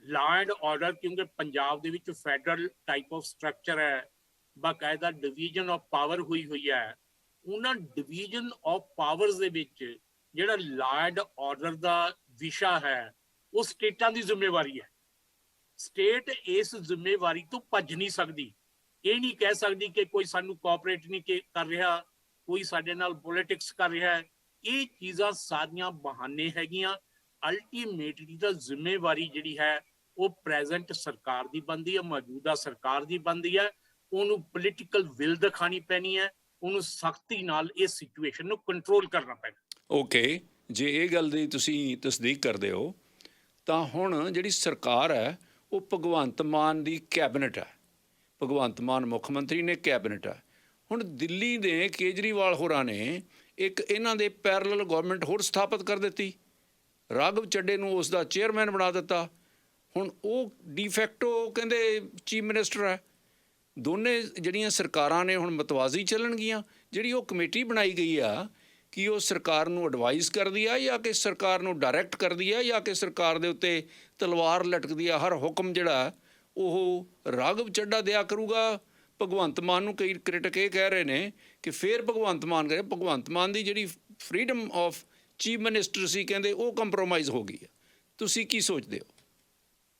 Speaker 2: ਲਾਅ ਐਂਡ ਆਰਡਰ, ਕਿਉਂਕਿ ਪੰਜਾਬ ਦੇ ਵਿੱਚ ਫੈਡਰਲ ਟਾਈਪ ਆਫ ਸਟਰਕਚਰ ਹੈ, ਬਾਕਾਇਦਾ ਡਿਵੀਜ਼ਨ ਆਫ ਪਾਵਰ ਹੋਈ ਹੈ। ਉਹਨਾਂ ਡਿਵੀਜ਼ਨ ਆਫ ਪਾਵਰਸ ਦੇ ਵਿੱਚ ਜਿਹੜਾ ਲਾਅ ਐਂਡ ਆਰਡਰ ਦਾ ਵਿਸ਼ਾ ਹੈ ਉਹ ਸਟੇਟਾਂ ਦੀ ਜ਼ਿੰਮੇਵਾਰੀ ਹੈ। ਸਟੇਟ ਇਸ ਜ਼ਿੰਮੇਵਾਰੀ ਤੋਂ ਭੱਜ ਨਹੀਂ ਸਕਦੀ। ਇਹ ਨਹੀਂ ਕਹਿ ਸਕਦੀ ਕਿ ਕੋਈ ਸਾਨੂੰ ਕੋਆਪਰੇਟ ਨਹੀਂ ਕਰ ਰਿਹਾ, ਕੋਈ ਸਾਡੇ ਨਾਲ ਪੋਲਿਟਿਕਸ ਕਰ ਰਿਹਾ ਹੈ। ਇਹ ਚੀਜ਼ਾਂ ਸਾਰੀਆਂ ਬਹਾਨੇ ਹੈਗੀਆਂ। ਅਲਟੀਮੇਟਲੀ ਤਾਂ ਜ਼ਿੰਮੇਵਾਰੀ ਜਿਹੜੀ ਹੈ ਉਹ ਪ੍ਰੈਜ਼ੈਂਟ ਸਰਕਾਰ ਦੀ ਬਣਦੀ ਹੈ, ਮੌਜੂਦਾ ਸਰਕਾਰ ਦੀ ਬਣਦੀ ਹੈ। ਉਹਨੂੰ ਪੋਲੀਟੀਕਲ ਵਿਲ ਦਿਖਾਣੀ ਪੈਣੀ ਹੈ, ਉਹਨੂੰ ਸਖਤੀ ਨਾਲ ਇਸ ਸਿਚੁਏਸ਼ਨ ਨੂੰ ਕੰਟਰੋਲ ਕਰਨਾ ਪੈਣਾ।
Speaker 1: ਓਕੇ, ਜੇ ਇਹ ਗੱਲ ਦੀ ਤੁਸੀਂ ਤਸਦੀਕ ਕਰਦੇ ਹੋ ਤਾਂ ਹੁਣ ਜਿਹੜੀ ਸਰਕਾਰ ਹੈ ਉਹ ਭਗਵੰਤ ਮਾਨ ਦੀ ਕੈਬਨਿਟ ਹੈ। ਭਗਵੰਤ ਮਾਨ ਮੁੱਖ ਮੰਤਰੀ ਨੇ, ਕੈਬਨਿਟ ਹੈ। ਹੁਣ ਦਿੱਲੀ ਦੇ ਕੇਜਰੀਵਾਲ ਹੋਰਾਂ ਨੇ ਇੱਕ ਇਹਨਾਂ ਦੇ ਪੈਰਲਲ ਗਵਰਨਮੈਂਟ ਹੋਰ ਸਥਾਪਿਤ ਕਰ ਦਿੱਤੀ, ਰਾਘਵ ਚੱਡੇ ਨੂੰ ਉਸ ਦਾ ਚੇਅਰਮੈਨ ਬਣਾ ਦਿੱਤਾ। ਹੁਣ ਉਹ ਡੀਫੈਕਟੋ ਕਹਿੰਦੇ ਚੀਫ ਮਿਨਿਸਟਰ ਹੈ। ਦੋਨੇ ਜਿਹੜੀਆਂ ਸਰਕਾਰਾਂ ਨੇ ਹੁਣ ਮਤਵਾਜ਼ੀ ਚੱਲਣਗੀਆਂ। ਜਿਹੜੀ ਉਹ ਕਮੇਟੀ ਬਣਾਈ ਗਈ ਆ, ਕਿ ਉਹ ਸਰਕਾਰ ਨੂੰ ਐਡਵਾਈਸ ਕਰਦੀ ਆ ਜਾਂ ਕਿ ਸਰਕਾਰ ਨੂੰ ਡਾਇਰੈਕਟ ਕਰਦੀ ਆ ਜਾਂ ਕਿ ਸਰਕਾਰ ਦੇ ਉੱਤੇ ਤਲਵਾਰ ਲਟਕਦੀ ਆ? ਹਰ ਹੁਕਮ ਜਿਹੜਾ ਉਹ ਰਾਘਵ ਚੱਡਾ ਦਿਆ ਕਰੂਗਾ ਭਗਵੰਤ ਮਾਨ ਨੂੰ। ਕਈ ਕ੍ਰਿਟਿਕ ਇਹ ਕਹਿ ਰਹੇ ਨੇ ਕਿ ਫਿਰ ਭਗਵੰਤ ਮਾਨ ਕਰੇ, ਭਗਵੰਤ ਮਾਨ ਦੀ ਜਿਹੜੀ ਫਰੀਡਮ ਆਫ ਚੀਫ ਮਿਨਿਸਟਰ ਸੀ ਕਹਿੰਦੇ ਉਹ ਕੰਪਰੋਮਾਈਜ਼ ਹੋ ਗਈ ਆ। ਤੁਸੀਂ ਕੀ ਸੋਚਦੇ ਹੋ?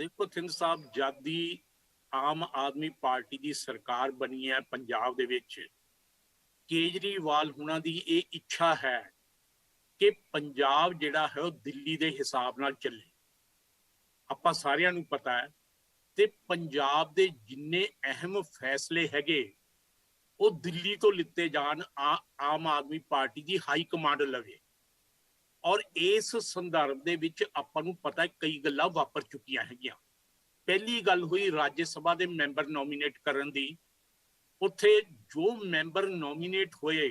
Speaker 2: ਦੇਖੋ ਥਿੰਦ ਸਾਹਿਬ, ਜਦ ਦੀ ਆਮ ਆਦਮੀ ਪਾਰਟੀ ਦੀ ਸਰਕਾਰ ਬਣੀ ਹੈ ਪੰਜਾਬ ਦੇ ਵਿੱਚ, ਕੇਜਰੀਵਾਲ ਹੁਣਾਂ ਦੀ ਇਹ ਇੱਛਾ ਹੈ ਕਿ ਪੰਜਾਬ ਜਿਹੜਾ ਹੈ ਉਹ ਦਿੱਲੀ ਦੇ ਹਿਸਾਬ ਨਾਲ ਚੱਲੇ। ਆਪਾਂ ਸਾਰਿਆਂ ਨੂੰ ਪਤਾ ਹੈ, ਤੇ ਪੰਜਾਬ ਦੇ ਜਿੰਨੇ ਅਹਿਮ ਫੈਸਲੇ ਹੈਗੇ ਉਹ ਦਿੱਲੀ ਤੋਂ ਲਿੱਤੇ ਜਾਣ, ਆਮ ਆਦਮੀ ਪਾਰਟੀ ਦੀ ਹਾਈ ਕਮਾਂਡ ਲਵੇ। ਔਰ ਇਸ ਸੰਦਰਭ ਦੇ ਵਿੱਚ ਆਪਾਂ ਨੂੰ ਪਤਾ ਕਈ ਗੱਲਾਂ ਵਾਪਰ ਚੁੱਕੀਆਂ ਹੈਗੀਆਂ। ਪਹਿਲੀ ਗੱਲ ਹੋਈ ਰਾਜ ਸਭਾ ਦੇ ਮੈਂਬਰ ਨੋਮੀਨੇਟ ਕਰਨ ਦੀ। ਉੱਥੇ ਜੋ ਮੈਂਬਰ ਨੋਮੀਨੇਟ ਹੋਏ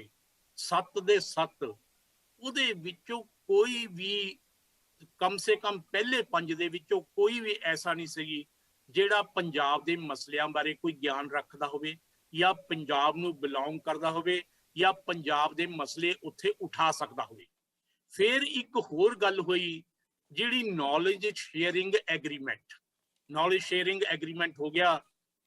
Speaker 2: 7 ਦੇ 7, ਉਹਦੇ ਵਿੱਚੋਂ ਕੋਈ ਵੀ, ਕਮ ਸੇ ਕਮ ਪਹਿਲੇ 5 ਦੇ ਵਿੱਚੋਂ ਕੋਈ ਵੀ ਐਸਾ ਨਹੀਂ ਸੀ ਜਿਹੜਾ ਪੰਜਾਬ ਦੇ ਮਸਲਿਆਂ ਬਾਰੇ ਕੋਈ ਗਿਆਨ ਰੱਖਦਾ ਹੋਵੇ ਜਾਂ ਪੰਜਾਬ ਨੂੰ ਬਿਲੋਂਗ ਕਰਦਾ ਹੋਵੇ ਜਾਂ ਪੰਜਾਬ ਦੇ ਮਸਲੇ ਉੱਥੇ ਉਠਾ ਸਕਦਾ ਹੋਵੇ। ਫਿਰ ਇੱਕ ਹੋਰ ਗੱਲ ਹੋਈ ਜਿਹੜੀ knowledge sharing agreement. Knowledge sharing agreement ਹੋ ਗਿਆ।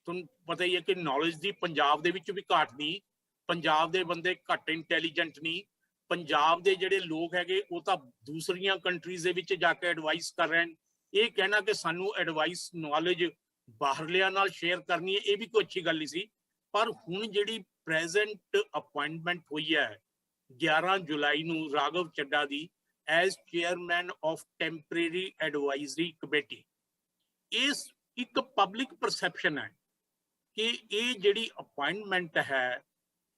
Speaker 2: ਤੁਹਾਨੂੰ ਪਤਾ ਹੀ ਹੈ ਕਿ ਨੌਲੇਜ ਦੀ ਪੰਜਾਬ ਦੇ ਵਿੱਚ ਵੀ ਘਾਟ ਨਹੀਂ, ਪੰਜਾਬ ਦੇ ਬੰਦੇ ਘੱਟ ਇੰਟੈਲੀਜੈਂਟ ਨਹੀਂ, ਪੰਜਾਬ ਦੇ ਜਿਹੜੇ ਲੋਕ ਹੈਗੇ ਉਹ ਤਾਂ ਦੂਸਰੀਆਂ ਕੰਟਰੀਜ਼ ਦੇ ਵਿੱਚ ਜਾ ਕੇ ਐਡਵਾਈਸ ਕਰ ਰਹੇ ਨੇ। ਇਹ ਕਹਿਣਾ ਕਿ ਸਾਨੂੰ ਐਡਵਾਈਸ ਨੌਲੇਜ ਬਾਹਰਲਿਆਂ ਨਾਲ ਸ਼ੇਅਰ ਕਰਨੀ ਹੈ, ਇਹ ਵੀ ਕੋਈ ਅੱਛੀ ਗੱਲ ਨਹੀਂ ਸੀ। ਪਰ ਹੁਣ ਜਿਹੜੀ ਪ੍ਰੈਜ਼ੈਂਟ ਅਪਾਇੰਟਮੈਂਟ ਹੋਈ ਹੈ 11 ਜੁਲਾਈ ਨੂੰ ਰਾਘਵ ਚੱਡਾ ਦੀ as chairman of temporary advisory committee, ਇਸ ਇੱਕ ਪਬਲਿਕ ਪਰਸੈਪਸ਼ਨ ਹੈ ਕਿ ਇਹ ਜਿਹੜੀ ਅਪਾਇੰਟਮੈਂਟ ਹੈ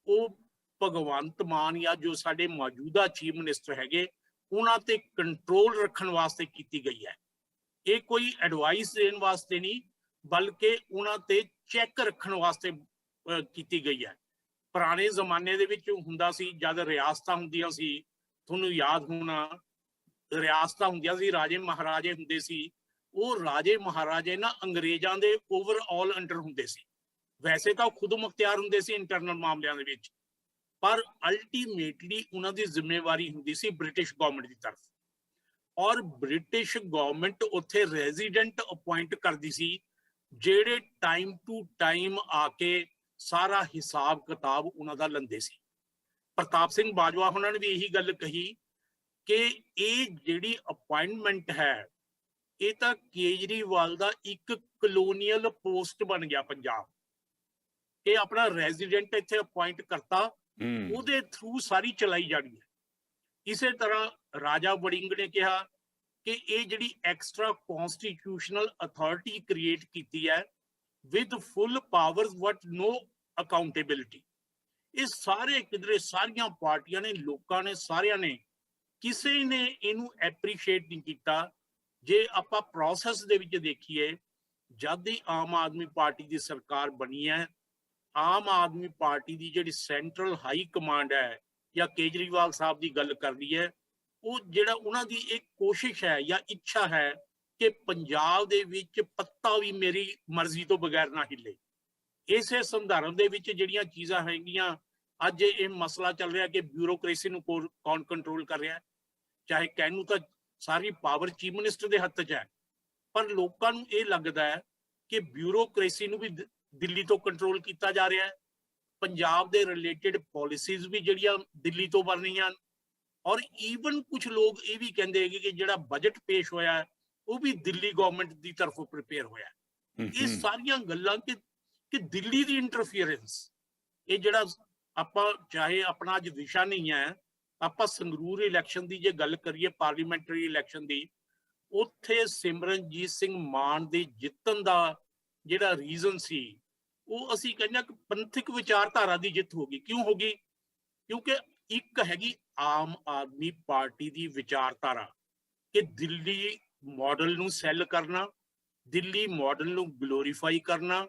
Speaker 2: ਉਹ ਭਗਵੰਤ ਮਾਨ ਜਾਂ ਜੋ ਸਾਡੇ ਮੌਜੂਦਾ ਚੀਫ ਮਿਨਿਸਟਰ ਹੈਗੇ ਉਹਨਾਂ ਤੇ ਕੰਟਰੋਲ ਰੱਖਣ ਵਾਸਤੇ ਕੀਤੀ ਗਈ ਹੈ। ਇਹ ਕੋਈ ਐਡਵਾਈਸ ਦੇਣ ਵਾਸਤੇ ਨਹੀਂ, ਬਲਕਿ ਉਹਨਾਂ ਤੇ ਚੈੱਕ ਰੱਖਣ ਵਾਸਤੇ ਕੀਤੀ ਗਈ ਹੈ। ਪੁਰਾਣੇ ਜ਼ਮਾਨੇ ਦੇ ਵਿੱਚ ਹੁੰਦਾ ਸੀ, ਜਦ ਰਿਆਸਤਾਂ ਹੁੰਦੀਆਂ ਸੀ, ਤੁਹਾਨੂੰ ਯਾਦ ਹੋਣਾ ਰਿਆਸਤਾਂ ਹੁੰਦੀਆਂ ਸੀ, ਰਾਜੇ ਮਹਾਰਾਜੇ ਹੁੰਦੇ ਸੀ, ਉਹ ਰਾਜੇ ਮਹਾਰਾਜੇ ਨਾ ਅੰਗਰੇਜ਼ਾਂ ਦੇ ਓਵਰਆਲ ਅੰਡਰ ਹੁੰਦੇ ਸੀ। ਵੈਸੇ ਤਾਂ ਉਹ ਖੁਦ ਮੁਖਤਿਆਰ ਹੁੰਦੇ ਸੀ ਇੰਟਰਨਲ ਮਾਮਲਿਆਂ ਦੇ ਵਿੱਚ, ਪਰ ਅਲਟੀਮੇਟਲੀ ਉਹਨਾਂ ਦੀ ਜ਼ਿੰਮੇਵਾਰੀ ਹੁੰਦੀ ਸੀ ਬ੍ਰਿਟਿਸ਼ ਗਵਰਨਮੈਂਟ ਦੀ ਤਰਫ। ਔਰ ਬ੍ਰਿਟਿਸ਼ ਗਵਰਨਮੈਂਟ ਉੱਥੇ ਰੈਜ਼ੀਡੈਂਟ ਅਪਾਇੰਟ ਕਰਦੀ ਸੀ, ਜਿਹੜੇ ਟਾਈਮ ਟੂ ਟਾਈਮ ਆ ਕੇ ਸਾਰਾ ਹਿਸਾਬ ਕਿਤਾਬ ਉਹਨਾਂ ਦਾ ਲੈਂਦੇ ਸੀ। ਪ੍ਰਤਾਪ ਸਿੰਘ ਬਾਜਵਾ ਉਹਨਾਂ ਨੇ ਵੀ ਇਹੀ ਗੱਲ ਕਹੀ ਕਿ ਇਹ ਜਿਹੜੀ ਅਪਾਇੰਟਮੈਂਟ ਹੈ ਇਹ ਤਾਂ ਕੇਜਰੀਵਾਲ ਦਾ ਇੱਕ ਕਲੋਨੀਅਲ ਪੋਸਟ ਬਣ ਗਿਆ ਪੰਜਾਬ। ਇਹ ਆਪਣਾ ਰੈਜ਼ੀਡੈਂਟ ਇੱਥੇ ਅਪਾਇੰਟ ਕਰਤਾ, ਉਹਦੇ ਥਰੂ ਸਾਰੀ ਚਲਾਈ ਜਾਣੀ ਹੈ। ਇਸੇ ਤਰ੍ਹਾਂ ਰਾਜਾ ਵੜਿੰਗ ਨੇ ਕਿਹਾ ਕਿ ਇਹ ਜਿਹੜੀ ਐਕਸਟਰਾ ਕਨਸਟੀਟਿਊਸ਼ਨਲ ਅਥਾਰਟੀ ਕ੍ਰੀਏਟ ਕੀਤੀ ਹੈ with full powers but no accountability। ਇਹ ਸਾਰੇ ਕਿਧਰੇ ਸਾਰੀਆਂ ਪਾਰਟੀਆਂ ਨੇ, ਲੋਕਾਂ ਨੇ, ਸਾਰਿਆਂ ਨੇ, ਕਿਸੇ ਨੇ ਇਹਨੂੰ ਐਪਰੀਸ਼ੀਏਟ ਨਹੀਂ ਕੀਤਾ। ਜੇ ਆਪਾਂ ਪ੍ਰੋਸੈਸ ਦੇ ਵਿੱਚ ਦੇਖੀਏ, ਜਦ ਦੀ ਆਮ ਆਦਮੀ ਪਾਰਟੀ ਦੀ ਸਰਕਾਰ ਬਣੀ ਹੈ, ਆਮ ਆਦਮੀ ਪਾਰਟੀ ਦੀ ਜਿਹੜੀ ਸੈਂਟਰਲ ਹਾਈ ਕਮਾਂਡ ਹੈ ਜਾਂ ਕੇਜਰੀਵਾਲ ਸਾਹਿਬ ਦੀ ਗੱਲ ਕਰਦੀ ਹੈ, ਉਹ ਜਿਹੜਾ ਉਹਨਾਂ ਦੀ ਇੱਕ ਕੋਸ਼ਿਸ਼ ਹੈ ਜਾਂ ਇੱਛਾ ਹੈ ਕਿ ਪੰਜਾਬ ਦੇ ਵਿੱਚ ਪੱਤਾ ਵੀ ਮੇਰੀ ਮਰਜ਼ੀ ਤੋਂ ਬਗੈਰ ਨਾ ਹਿੱਲੇ। ਇਸੇ ਸੰਦਰਭ ਦੇ ਵਿੱਚ ਜਿਹੜੀਆਂ ਚੀਜ਼ਾਂ ਹੈਗੀਆਂ, ਅੱਜ ਇਹ ਮਸਲਾ ਚੱਲ ਰਿਹਾ ਕਿ ਬਿਊਰੋਕ੍ਰੇਸੀ ਨੂੰ ਕੌਣ ਕੰਟਰੋਲ ਕਰ ਰਿਹਾ। ਚਾਹੇ ਕਹਿਣ ਨੂੰ ਤਾਂ ਸਾਰੀ ਪਾਵਰ ਚੀਫ ਮਿਨਿਸਟਰ ਦੇ ਹੱਥ 'ਚ ਹੈ, ਪਰ ਲੋਕਾਂ ਨੂੰ ਇਹ ਲੱਗਦਾ ਹੈ ਕਿ ਬਿਊਰੋਕ੍ਰੇਸੀ ਨੂੰ ਵੀ ਦਿੱਲੀ ਤੋਂ ਕੰਟਰੋਲ ਕੀਤਾ ਜਾ ਰਿਹਾ ਹੈ। ਪੰਜਾਬ ਦੇ ਰਿਲੇਟਡ ਪਾਲਿਸੀਜ਼ ਵੀ ਜਿਹੜੀਆਂ ਦਿੱਲੀ ਤੋਂ ਬਣ ਰਹੀਆਂ, ਔਰ ਈਵਨ ਕੁਝ ਲੋਕ ਇਹ ਵੀ ਕਹਿੰਦੇ ਹੈਗੇ ਕਿ ਜਿਹੜਾ ਬਜਟ ਪੇਸ਼ ਹੋਇਆ ਉਹ ਵੀ ਦਿੱਲੀ ਗਵਰਨਮੈਂਟ ਦੀ ਤਰਫੋਂ ਪ੍ਰਿਪੇਅਰ ਹੋਇਆ। ਇਹ ਸਾਰੀਆਂ ਗੱਲਾਂ ਕਿ ਦਿੱਲੀ ਦੀ ਇੰਟਰਫੀਅਰੈਂਸ, ਇਹ ਜਿਹੜਾ ਆਪਾਂ ਚਾਹੇ ਆਪਣਾ ਅੱਜ ਵਿਸ਼ਾ ਨਹੀਂ ਹੈ, ਆਪਾਂ ਸੰਗਰੂਰ ਇਲੈਕਸ਼ਨ ਦੀ ਜੇ ਗੱਲ ਕਰੀਏ, ਪਾਰਲੀਮੈਂਟਰੀ ਇਲੈਕਸ਼ਨ ਦੀ, ਉੱਥੇ ਸਿਮਰਨਜੀਤ ਸਿੰਘ ਮਾਨ ਦੇ ਜਿੱਤਣ ਦਾ ਜਿਹੜਾ ਰੀਜ਼ਨ ਸੀ, ਉਹ ਅਸੀਂ ਕਹਿੰਦੇ ਕਿ ਪੰਥਕ ਵਿਚਾਰਧਾਰਾ ਦੀ ਜਿੱਤ ਹੋ ਗਈ। ਕਿਉਂ ਹੋ ਗਈ? ਕਿਉਂਕਿ ਇੱਕ ਹੈਗੀ ਆਮ ਆਦਮੀ ਪਾਰਟੀ ਦੀ ਵਿਚਾਰਧਾਰਾ ਕਿ ਦਿੱਲੀ ਮਾਡਲ ਨੂੰ ਸੈੱਲ ਕਰਨਾ, ਦਿੱਲੀ ਮਾਡਲ ਨੂੰ ਗਲੋਰੀਫਾਈ ਕਰਨਾ,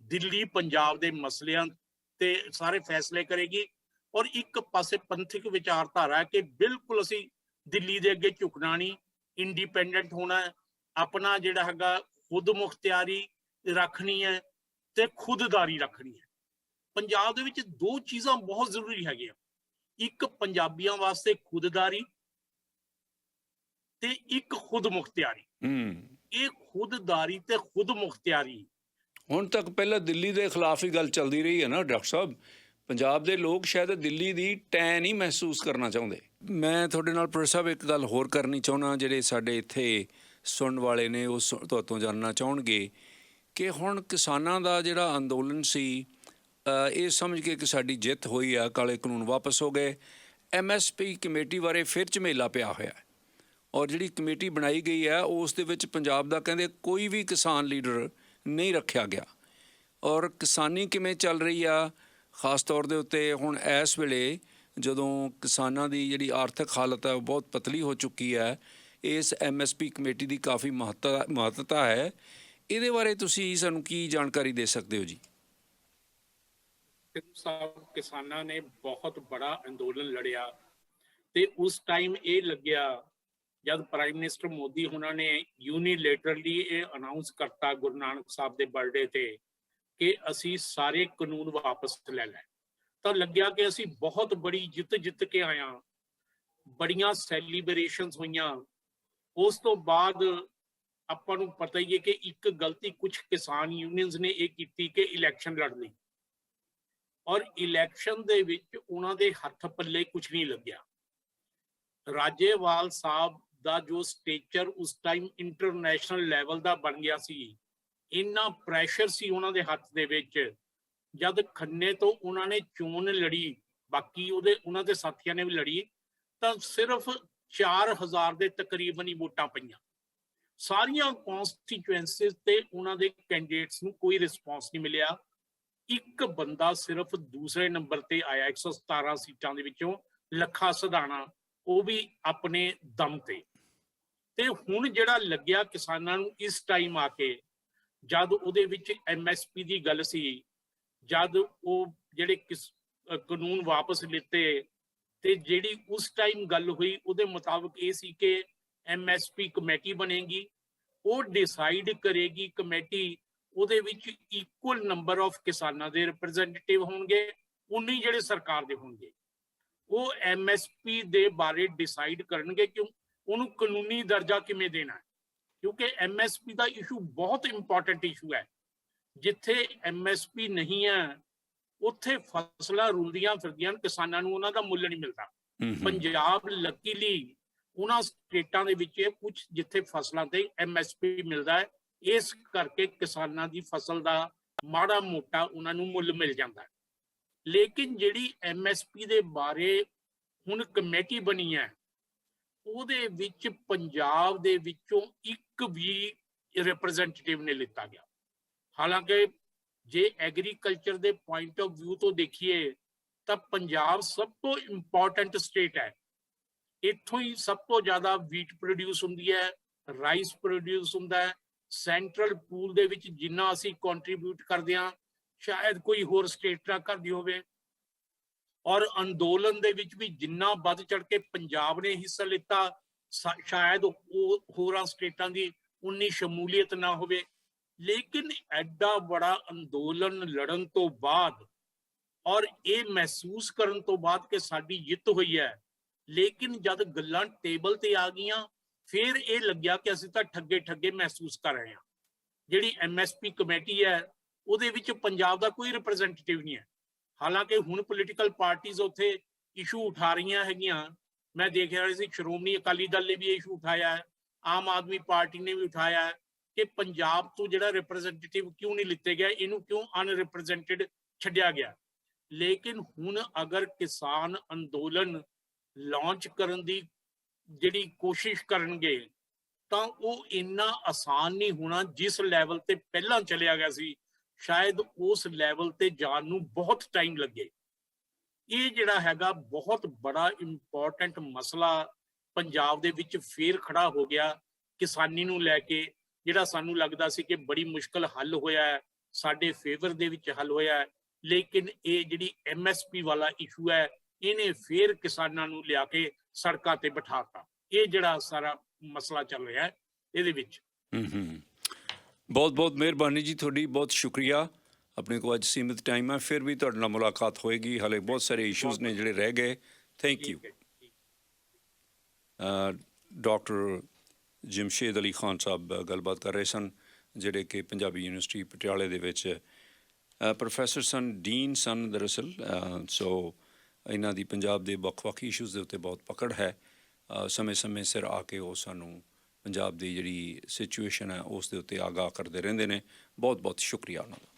Speaker 2: ਦਿੱਲੀ ਪੰਜਾਬ ਦੇ ਮਸਲਿਆਂ ਤੇ ਸਾਰੇ ਫੈਸਲੇ ਕਰੇਗੀ। ਔਰ ਇੱਕ ਪਾਸੇ ਪੰਥਕ ਵਿਚਾਰਧਾਰਾ ਹੈ ਕਿ ਬਿਲਕੁਲ ਅਸੀਂ ਦਿੱਲੀ ਦੇ ਅੱਗੇ ਝੁਕਣਾ ਨਹੀਂ, ਇੰਡੀਪੈਂਡੈਂਟ ਹੋਣਾ ਹੈ, ਆਪਣਾ ਜਿਹੜਾ ਹੈਗਾ ਖੁਦ ਮੁਖਤਿਆਰੀ ਰੱਖਣੀ ਹੈ ਤੇ ਖੁਦਦਾਰੀ ਰੱਖਣੀ ਹੈ। ਪੰਜਾਬ ਦੇ ਵਿੱਚ ਦੋ ਚੀਜ਼ਾਂ ਬਹੁਤ ਜ਼ਰੂਰੀ ਹੈਗੀਆਂ, ਇੱਕ ਪੰਜਾਬੀਆਂ ਵਾਸਤੇ ਖੁਦਦਾਰੀ ਤੇ ਇੱਕ ਖੁਦ ਮੁਖਤਿਆਰੀ। ਇਹ ਖੁਦਦਾਰੀ ਤੇ ਖੁਦ ਮੁਖਤਿਆਰੀ
Speaker 1: ਹੁਣ ਤੱਕ ਪਹਿਲਾਂ ਦਿੱਲੀ ਦੇ ਖਿਲਾਫ ਹੀ ਗੱਲ ਚੱਲਦੀ ਰਹੀ ਹੈ ਨਾ ਡਾਕਟਰ ਸਾਹਿਬ। ਪੰਜਾਬ ਦੇ ਲੋਕ ਸ਼ਾਇਦ ਦਿੱਲੀ ਦੀ ਟੈਂ ਨਹੀਂ ਮਹਿਸੂਸ ਕਰਨਾ ਚਾਹੁੰਦੇ। ਮੈਂ ਤੁਹਾਡੇ ਨਾਲ ਪ੍ਰੋਫੈਸਰ ਸਾਹਿਬ ਇੱਕ ਗੱਲ ਹੋਰ ਕਰਨੀ ਚਾਹੁੰਦਾ, ਜਿਹੜੇ ਸਾਡੇ ਇੱਥੇ ਸੁਣਨ ਵਾਲੇ ਨੇ ਉਹ ਤੁਹਾਤੋਂ ਜਾਣਨਾ ਚਾਹਣਗੇ ਕਿ ਹੁਣ ਕਿਸਾਨਾਂ ਦਾ ਜਿਹੜਾ ਅੰਦੋਲਨ ਸੀ, ਇਹ ਸਮਝ ਕੇ ਕਿ ਸਾਡੀ ਜਿੱਤ ਹੋਈ ਆ, ਕਾਲੇ ਕਾਨੂੰਨ ਵਾਪਸ ਹੋ ਗਏ, MSP ਕਮੇਟੀ ਬਾਰੇ ਫਿਰ ਝਮੇਲਾ ਪਿਆ ਹੋਇਆ, ਔਰ ਜਿਹੜੀ ਕਮੇਟੀ ਬਣਾਈ ਗਈ ਹੈ ਉਸ ਦੇ ਵਿੱਚ ਪੰਜਾਬ ਦਾ ਕਹਿੰਦੇ ਕੋਈ ਵੀ ਕਿਸਾਨ ਲੀਡਰ ਨਹੀਂ ਰੱਖਿਆ ਗਿਆ। ਔਰ ਕਿਸਾਨੀ ਕਿਵੇਂ ਚੱਲ ਰਹੀ ਆ, ਖਾਸ ਤੌਰ ਦੇ ਉੱਤੇ ਹੁਣ ਇਸ ਵੇਲੇ ਜਦੋਂ ਕਿਸਾਨਾਂ ਦੀ ਜਿਹੜੀ ਆਰਥਿਕ ਹਾਲਤ ਹੈ ਉਹ ਬਹੁਤ ਪਤਲੀ ਹੋ ਚੁੱਕੀ ਹੈ, ਇਸ MSP ਕਮੇਟੀ ਦੀ ਕਾਫੀ ਮਹੱਤਤਾ ਹੈ। ਇਹਦੇ ਬਾਰੇ ਤੁਸੀਂ ਸਾਨੂੰ ਕੀ ਜਾਣਕਾਰੀ ਦੇ ਸਕਦੇ ਹੋ ਜੀ?
Speaker 2: ਕਿਸਾਨਾਂ ਨੇ ਬਹੁਤ ਬੜਾ ਅੰਦੋਲਨ ਲੜਿਆ ਤੇ ਉਸ ਟਾਈਮ ਇਹ ਲੱਗਿਆ ਜਦ ਪ੍ਰਾਈਮ ਮਿਨਿਸਟਰ ਮੋਦੀ ਉਹਨਾਂ ਨੇ ਯੂਨੀਲੇਟਰਲੀ ਇਹ ਅਨਾਉਂਸ ਕਰਤਾ ਗੁਰੂ ਨਾਨਕ ਸਾਹਿਬ ਦੇ ਬਰਥਡੇ ਤੇ ਕਿ ਅਸੀਂ ਸਾਰੇ ਕਾਨੂੰਨ ਵਾਪਸ ਲੈ ਲਏ, ਤਾਂ ਲੱਗਿਆ ਕਿ ਅਸੀਂ ਬਹੁਤ ਬੜੀ ਜਿੱਤ ਕੇ ਆਇਆ, ਬੜੀਆਂ ਸੈਲੀਬ੍ਰੇਸ਼ਨਸ ਹੋਈਆਂ। ਉਸ ਤੋਂ ਬਾਅਦ ਆਪਾਂ ਨੂੰ ਪਤਾ ਹੀ ਹੈ ਕਿ ਇੱਕ ਗਲਤੀ ਕੁਝ ਕਿਸਾਨ ਯੂਨੀਅਨਸ ਨੇ ਇਹ ਕੀਤੀ ਕਿ ਇਲੈਕਸ਼ਨ ਲੜ ਲਈ, ਔਰ ਇਲੈਕਸ਼ਨ ਦੇ ਵਿੱਚ ਉਹਨਾਂ ਦੇ ਹੱਥ ਪੱਲੇ ਕੁਝ ਨਹੀਂ ਲੱਗਿਆ। ਰਾਜੇਵਾਲ ਸਾਹਿਬ ਦਾ ਜੋ ਸਟੇਚਰ ਉਸ ਟਾਈਮ ਇੰਟਰਨੈਸ਼ਨਲ ਲੈਵਲ ਦਾ ਬਣ ਗਿਆ ਸੀ, ਇੰਨਾ ਪ੍ਰੈਸ਼ਰ ਸੀ ਉਹਨਾਂ ਦੇ ਹੱਥ ਦੇ ਵਿੱਚ, ਜਦ ਖੰਨੇ ਤੋਂ ਉਹਨਾਂ ਨੇ ਚੋਣ ਲੜੀ, ਬਾਕੀ ਉਹਨਾਂ ਦੇ ਸਾਥੀਆਂ ਨੇ ਵੀ ਲੜੀ, ਤਾਂ ਸਿਰਫ 4000 ਦੇ ਤਕਰੀਬਨ ਹੀ ਵੋਟਾਂ ਪਈਆਂ। ਸਾਰੀਆਂ ਕੌਂਸਟੀਚੁਐਂਸੀਜ਼ ਤੇ ਉਹਨਾਂ ਦੇ ਕੈਂਡੀਡੇਟਸ ਨੂੰ ਕੋਈ ਰਿਸਪੌਂਸ ਨਹੀਂ ਮਿਲਿਆ। ਇੱਕ ਬੰਦਾ ਸਿਰਫ ਦੂਸਰੇ ਨੰਬਰ ਤੇ ਆਇਆ 117 ਸੀਟਾਂ ਦੇ ਵਿੱਚੋਂ, ਲੱਖਾ ਸਧਾਣਾ, ਉਹ ਵੀ ਆਪਣੇ ਦਮ ਤੇ ਹੁਣ ਜਿਹੜਾ ਲੱਗਿਆ ਕਿਸਾਨਾਂ ਨੂੰ ਇਸ ਟਾਈਮ ਆ ਕੇ, ਜਦ ਉਹਦੇ ਵਿੱਚ MSP ਦੀ ਗੱਲ ਸੀ, ਜਦ ਉਹ ਜਿਹੜੇ ਕਾਨੂੰਨ ਵਾਪਸ ਲਿੱਤੇ, ਤੇ ਜਿਹੜੀ ਉਸ ਟਾਈਮ ਗੱਲ ਹੋਈ ਉਹਦੇ ਮੁਤਾਬਕ ਇਹ ਸੀ ਕਿ MSP ਕਮੇਟੀ ਬਣੇਗੀ, ਉਹ ਡਿਸਾਈਡ ਕਰੇਗੀ ਕਮੇਟੀ, ਉਹਦੇ ਵਿੱਚ ਇਕੁਅਲ ਨੰਬਰ ਆਫ ਕਿਸਾਨਾਂ ਦੇ ਰਿਪਰੈਜ਼ੈਂਟੇਟਿਵ ਹੋਣਗੇ, ਉਨੇ ਜਿਹੜੇ ਸਰਕਾਰ ਦੇ ਹੋਣਗੇ। ਉਹ MSP ਦੇ ਬਾਰੇ ਡਿਸਾਈਡ ਕਰਨਗੇ ਕਿ ਉਹਨੂੰ ਕਾਨੂੰਨੀ ਦਰਜਾ ਕਿਵੇਂ ਦੇਣਾ ਹੈ, ਕਿਉਂਕਿ MSP ਦਾ ਇਸ਼ੂ ਬਹੁਤ ਇੰਪੋਰਟੈਂਟ ਇਸ਼ੂ ਹੈ। ਜਿੱਥੇ MSP ਨਹੀਂ ਹੈ ਉੱਥੇ ਫਸਲਾਂ ਰੁਲਦੀਆਂ ਫਿਰਦੀਆਂ, ਕਿਸਾਨਾਂ ਨੂੰ ਉਹਨਾਂ ਦਾ ਮੁੱਲ ਨਹੀਂ ਮਿਲਦਾ। ਪੰਜਾਬ ਲੱਕੀਲੀ ਉਹਨਾਂ ਸਟੇਟਾਂ ਦੇ ਵਿੱਚ ਕੁਝ ਜਿੱਥੇ ਫਸਲਾਂ ਤੇ MSP ਮਿਲਦਾ ਹੈ, ਇਸ ਕਰਕੇ ਕਿਸਾਨਾਂ ਦੀ ਫਸਲ ਦਾ ਮਾੜਾ ਮੋਟਾ ਉਹਨਾਂ ਨੂੰ ਮੁੱਲ ਮਿਲ ਜਾਂਦਾ ਹੈ। ਲੇਕਿਨ ਜਿਹੜੀ MSP ਦੇ ਬਾਰੇ ਹੁਣ ਕਮੇਟੀ ਬਣੀ ਹੈ, ਉਹਦੇ ਵਿੱਚ ਪੰਜਾਬ ਦੇ ਵਿੱਚੋਂ ਇੱਕ ਵੀ ਰਿਪਰੈਜ਼ੈਂਟੇਟਿਵ ਨਹੀਂ ਲਿੱਤਾ ਗਿਆ। ਹਾਲਾਂਕਿ ਜੇ ਐਗਰੀਕਲਚਰ ਦੇ ਪੁਆਇੰਟ ਆਫ ਵਿਊ ਤੋਂ ਦੇਖੀਏ ਤਾਂ ਪੰਜਾਬ ਸਭ ਤੋਂ ਇੰਪੋਰਟੈਂਟ ਸਟੇਟ ਹੈ। ਇੱਥੋਂ ਹੀ ਸਭ ਤੋਂ ਜ਼ਿਆਦਾ ਵੀਟ ਪ੍ਰੋਡਿਊਸ ਹੁੰਦੀ ਹੈ, ਰਾਈਸ ਪ੍ਰੋਡਿਊਸ ਹੁੰਦਾ ਹੈ। ਸੈਂਟਰਲ ਪੂਲ ਦੇ ਵਿੱਚ ਜਿੰਨਾ ਅਸੀਂ ਕੰਟਰੀਬਿਊਟ ਕਰਦੇ ਹਾਂ, ਸ਼ਾਇਦ ਕੋਈ ਹੋਰ ਸਟੇਟ ਨਾ ਕਰਦੀ ਹੋਵੇ। ਔਰ ਅੰਦੋਲਨ ਦੇ ਵਿੱਚ ਵੀ ਜਿੰਨਾ ਵੱਧ ਚੜ ਕੇ ਪੰਜਾਬ ਨੇ ਹਿੱਸਾ ਲਿੱਤਾ, ਸ਼ਾਇਦ ਉਹ ਹੋਰਾਂ ਸਟੇਟਾਂ ਦੀ ਉਨੀ ਸ਼ਮੂਲੀਅਤ ਨਾ ਹੋਵੇ। ਲੇਕਿਨ ਐਡਾ ਬੜਾ ਅੰਦੋਲਨ ਲੜਨ ਤੋਂ ਬਾਅਦ ਔਰ ਇਹ ਮਹਿਸੂਸ ਕਰਨ ਤੋਂ ਬਾਅਦ ਕਿ ਸਾਡੀ ਜਿੱਤ ਹੋਈ ਹੈ, ਲੇਕਿਨ ਜਦ ਗੱਲਾਂ ਟੇਬਲ ਤੇ ਆ ਗਈਆਂ, ਫਿਰ ਇਹ ਲੱਗਿਆ ਕਿ ਅਸੀਂ ਤਾਂ ਠੱਗੇ ਮਹਿਸੂਸ ਕਰ ਰਹੇ ਹਾਂ। ਜਿਹੜੀ MSP ਕਮੇਟੀ ਹੈ, ਉਹਦੇ ਵਿੱਚ ਪੰਜਾਬ ਦਾ ਕੋਈ ਰਿਪਰੈਜ਼ੈਂਟੇਟਿਵ ਨਹੀਂ ਹੈ। ਹਾਲਾਂਕਿ ਹੁਣ ਪੋਲੀਟੀਕਲ ਪਾਰਟੀਆਂ ਉੱਥੇ ਇਸ਼ੂ ਉਠਾ ਰਹੀਆਂ ਹੈਗੀਆਂ। ਮੈਂ ਦੇਖ ਰਿਹਾ ਸੀ ਸ਼੍ਰੋਮਣੀ ਅਕਾਲੀ ਦਲ ਨੇ ਵੀ ਇਹ ਇਸ਼ੂ ਉਠਾਇਆ ਹੈ, ਆਮ ਆਦਮੀ ਪਾਰਟੀ ਨੇ ਵੀ ਉਠਾਇਆ ਹੈ ਕਿ ਪੰਜਾਬ ਤੋਂ ਜਿਹੜਾ ਰਿਪਰੈਜ਼ੈਂਟੇਟਿਵ ਕਿਉਂ ਨਹੀਂ ਲਿੱਤੇ ਗਿਆ, ਇਹਨੂੰ ਕਿਉਂ ਅਨਰਿਪਰੈਜ਼ੈਂਟਡ ਛੱਡਿਆ ਗਿਆ। ਲੇਕਿਨ ਹੁਣ ਅਗਰ ਕਿਸਾਨ ਅੰਦੋਲਨ ਲਾਂਚ ਕਰਨ ਦੀ ਜਿਹੜੀ ਕੋਸ਼ਿਸ਼ ਕਰਨਗੇ ਤਾਂ ਉਹ ਇੰਨਾ ਆਸਾਨ ਨਹੀਂ ਹੋਣਾ। ਜਿਸ ਲੈਵਲ ਤੇ ਪਹਿਲਾਂ ਚਲਿਆ ਗਿਆ ਸੀ, ਸ਼ਾਇਦ ਉਸ ਲੈਵਲ ਤੇ ਜਾਣ ਨੂੰ ਬਹੁਤ ਟਾਈਮ ਲੱਗੇ। ਇਹ ਜਿਹੜਾ ਹੈਗਾ ਬਹੁਤ ਬੜਾ ਇੰਪੋਰਟੈਂਟ ਮਸਲਾ ਪੰਜਾਬ ਦੇ ਵਿੱਚ ਫੇਰ ਖੜਾ ਹੋ ਗਿਆ ਕਿਸਾਨੀ ਨੂੰ ਲੈ ਕੇ, ਜਿਹੜਾ ਸਾਨੂੰ ਲੱਗਦਾ ਸੀ ਕਿ ਬੜੀ ਮੁਸ਼ਕਲ ਹੱਲ ਹੋਇਆ ਹੈ, ਸਾਡੇ ਫੇਵਰ ਦੇ ਵਿੱਚ ਹੱਲ ਹੋਇਆ ਹੈ। ਲੇਕਿਨ ਇਹ ਜਿਹੜੀ MSP ਵਾਲਾ ਇਸ਼ੂ ਹੈ, ਇਹਨੇ ਫੇਰ ਕਿਸਾਨਾਂ ਨੂੰ ਲਿਆ ਕੇ ਸੜਕਾਂ ਤੇ ਬਿਠਾਤਾ। ਇਹ ਜਿਹੜਾ ਸਾਰਾ ਮਸਲਾ ਚੱਲ ਰਿਹਾ ਹੈ ਇਹਦੇ ਵਿੱਚ।
Speaker 1: ਬਹੁਤ ਬਹੁਤ ਮਿਹਰਬਾਨੀ ਜੀ ਤੁਹਾਡੀ, ਬਹੁਤ ਸ਼ੁਕਰੀਆ। ਆਪਣੇ ਕੋਲ ਅੱਜ ਸੀਮਿਤ ਟਾਈਮ ਹੈ, ਫਿਰ ਵੀ ਤੁਹਾਡੇ ਨਾਲ ਮੁਲਾਕਾਤ ਹੋਏਗੀ। ਹਾਲੇ ਬਹੁਤ ਸਾਰੇ ਇਸ਼ੂਜ਼ ਨੇ ਜਿਹੜੇ ਰਹਿ ਗਏ। Thank you. Doctor Jamshed Ali Khan Sahib ਗੱਲਬਾਤ ਕਰ ਰਹੇ ਸਨ, ਜਿਹੜੇ ਕਿ ਪੰਜਾਬੀ ਯੂਨੀਵਰਸਿਟੀ ਪਟਿਆਲੇ ਦੇ ਵਿੱਚ ਪ੍ਰੋਫੈਸਰ ਸਨ, ਡੀਨ ਸਨ ਦਰਅਸਲ। ਸੋ ਇਹਨਾਂ ਦੀ ਪੰਜਾਬ ਦੇ ਵੱਖ-ਵੱਖ ਇਸ਼ੂਜ਼ ਦੇ ਉੱਤੇ ਬਹੁਤ ਪਕੜ ਹੈ। ਸਮੇਂ-ਸਮੇਂ ਸਿਰ ਆ ਕੇ ਉਹ ਸਾਨੂੰ ਪੰਜਾਬ ਦੀ ਜਿਹੜੀ ਸਿਚੁਏਸ਼ਨ ਹੈ ਉਸ ਦੇ ਉੱਤੇ ਆਗਾਹ ਕਰਦੇ ਰਹਿੰਦੇ ਨੇ। ਬਹੁਤ ਬਹੁਤ ਸ਼ੁਕਰੀਆ ਉਹਨਾਂ ਦਾ।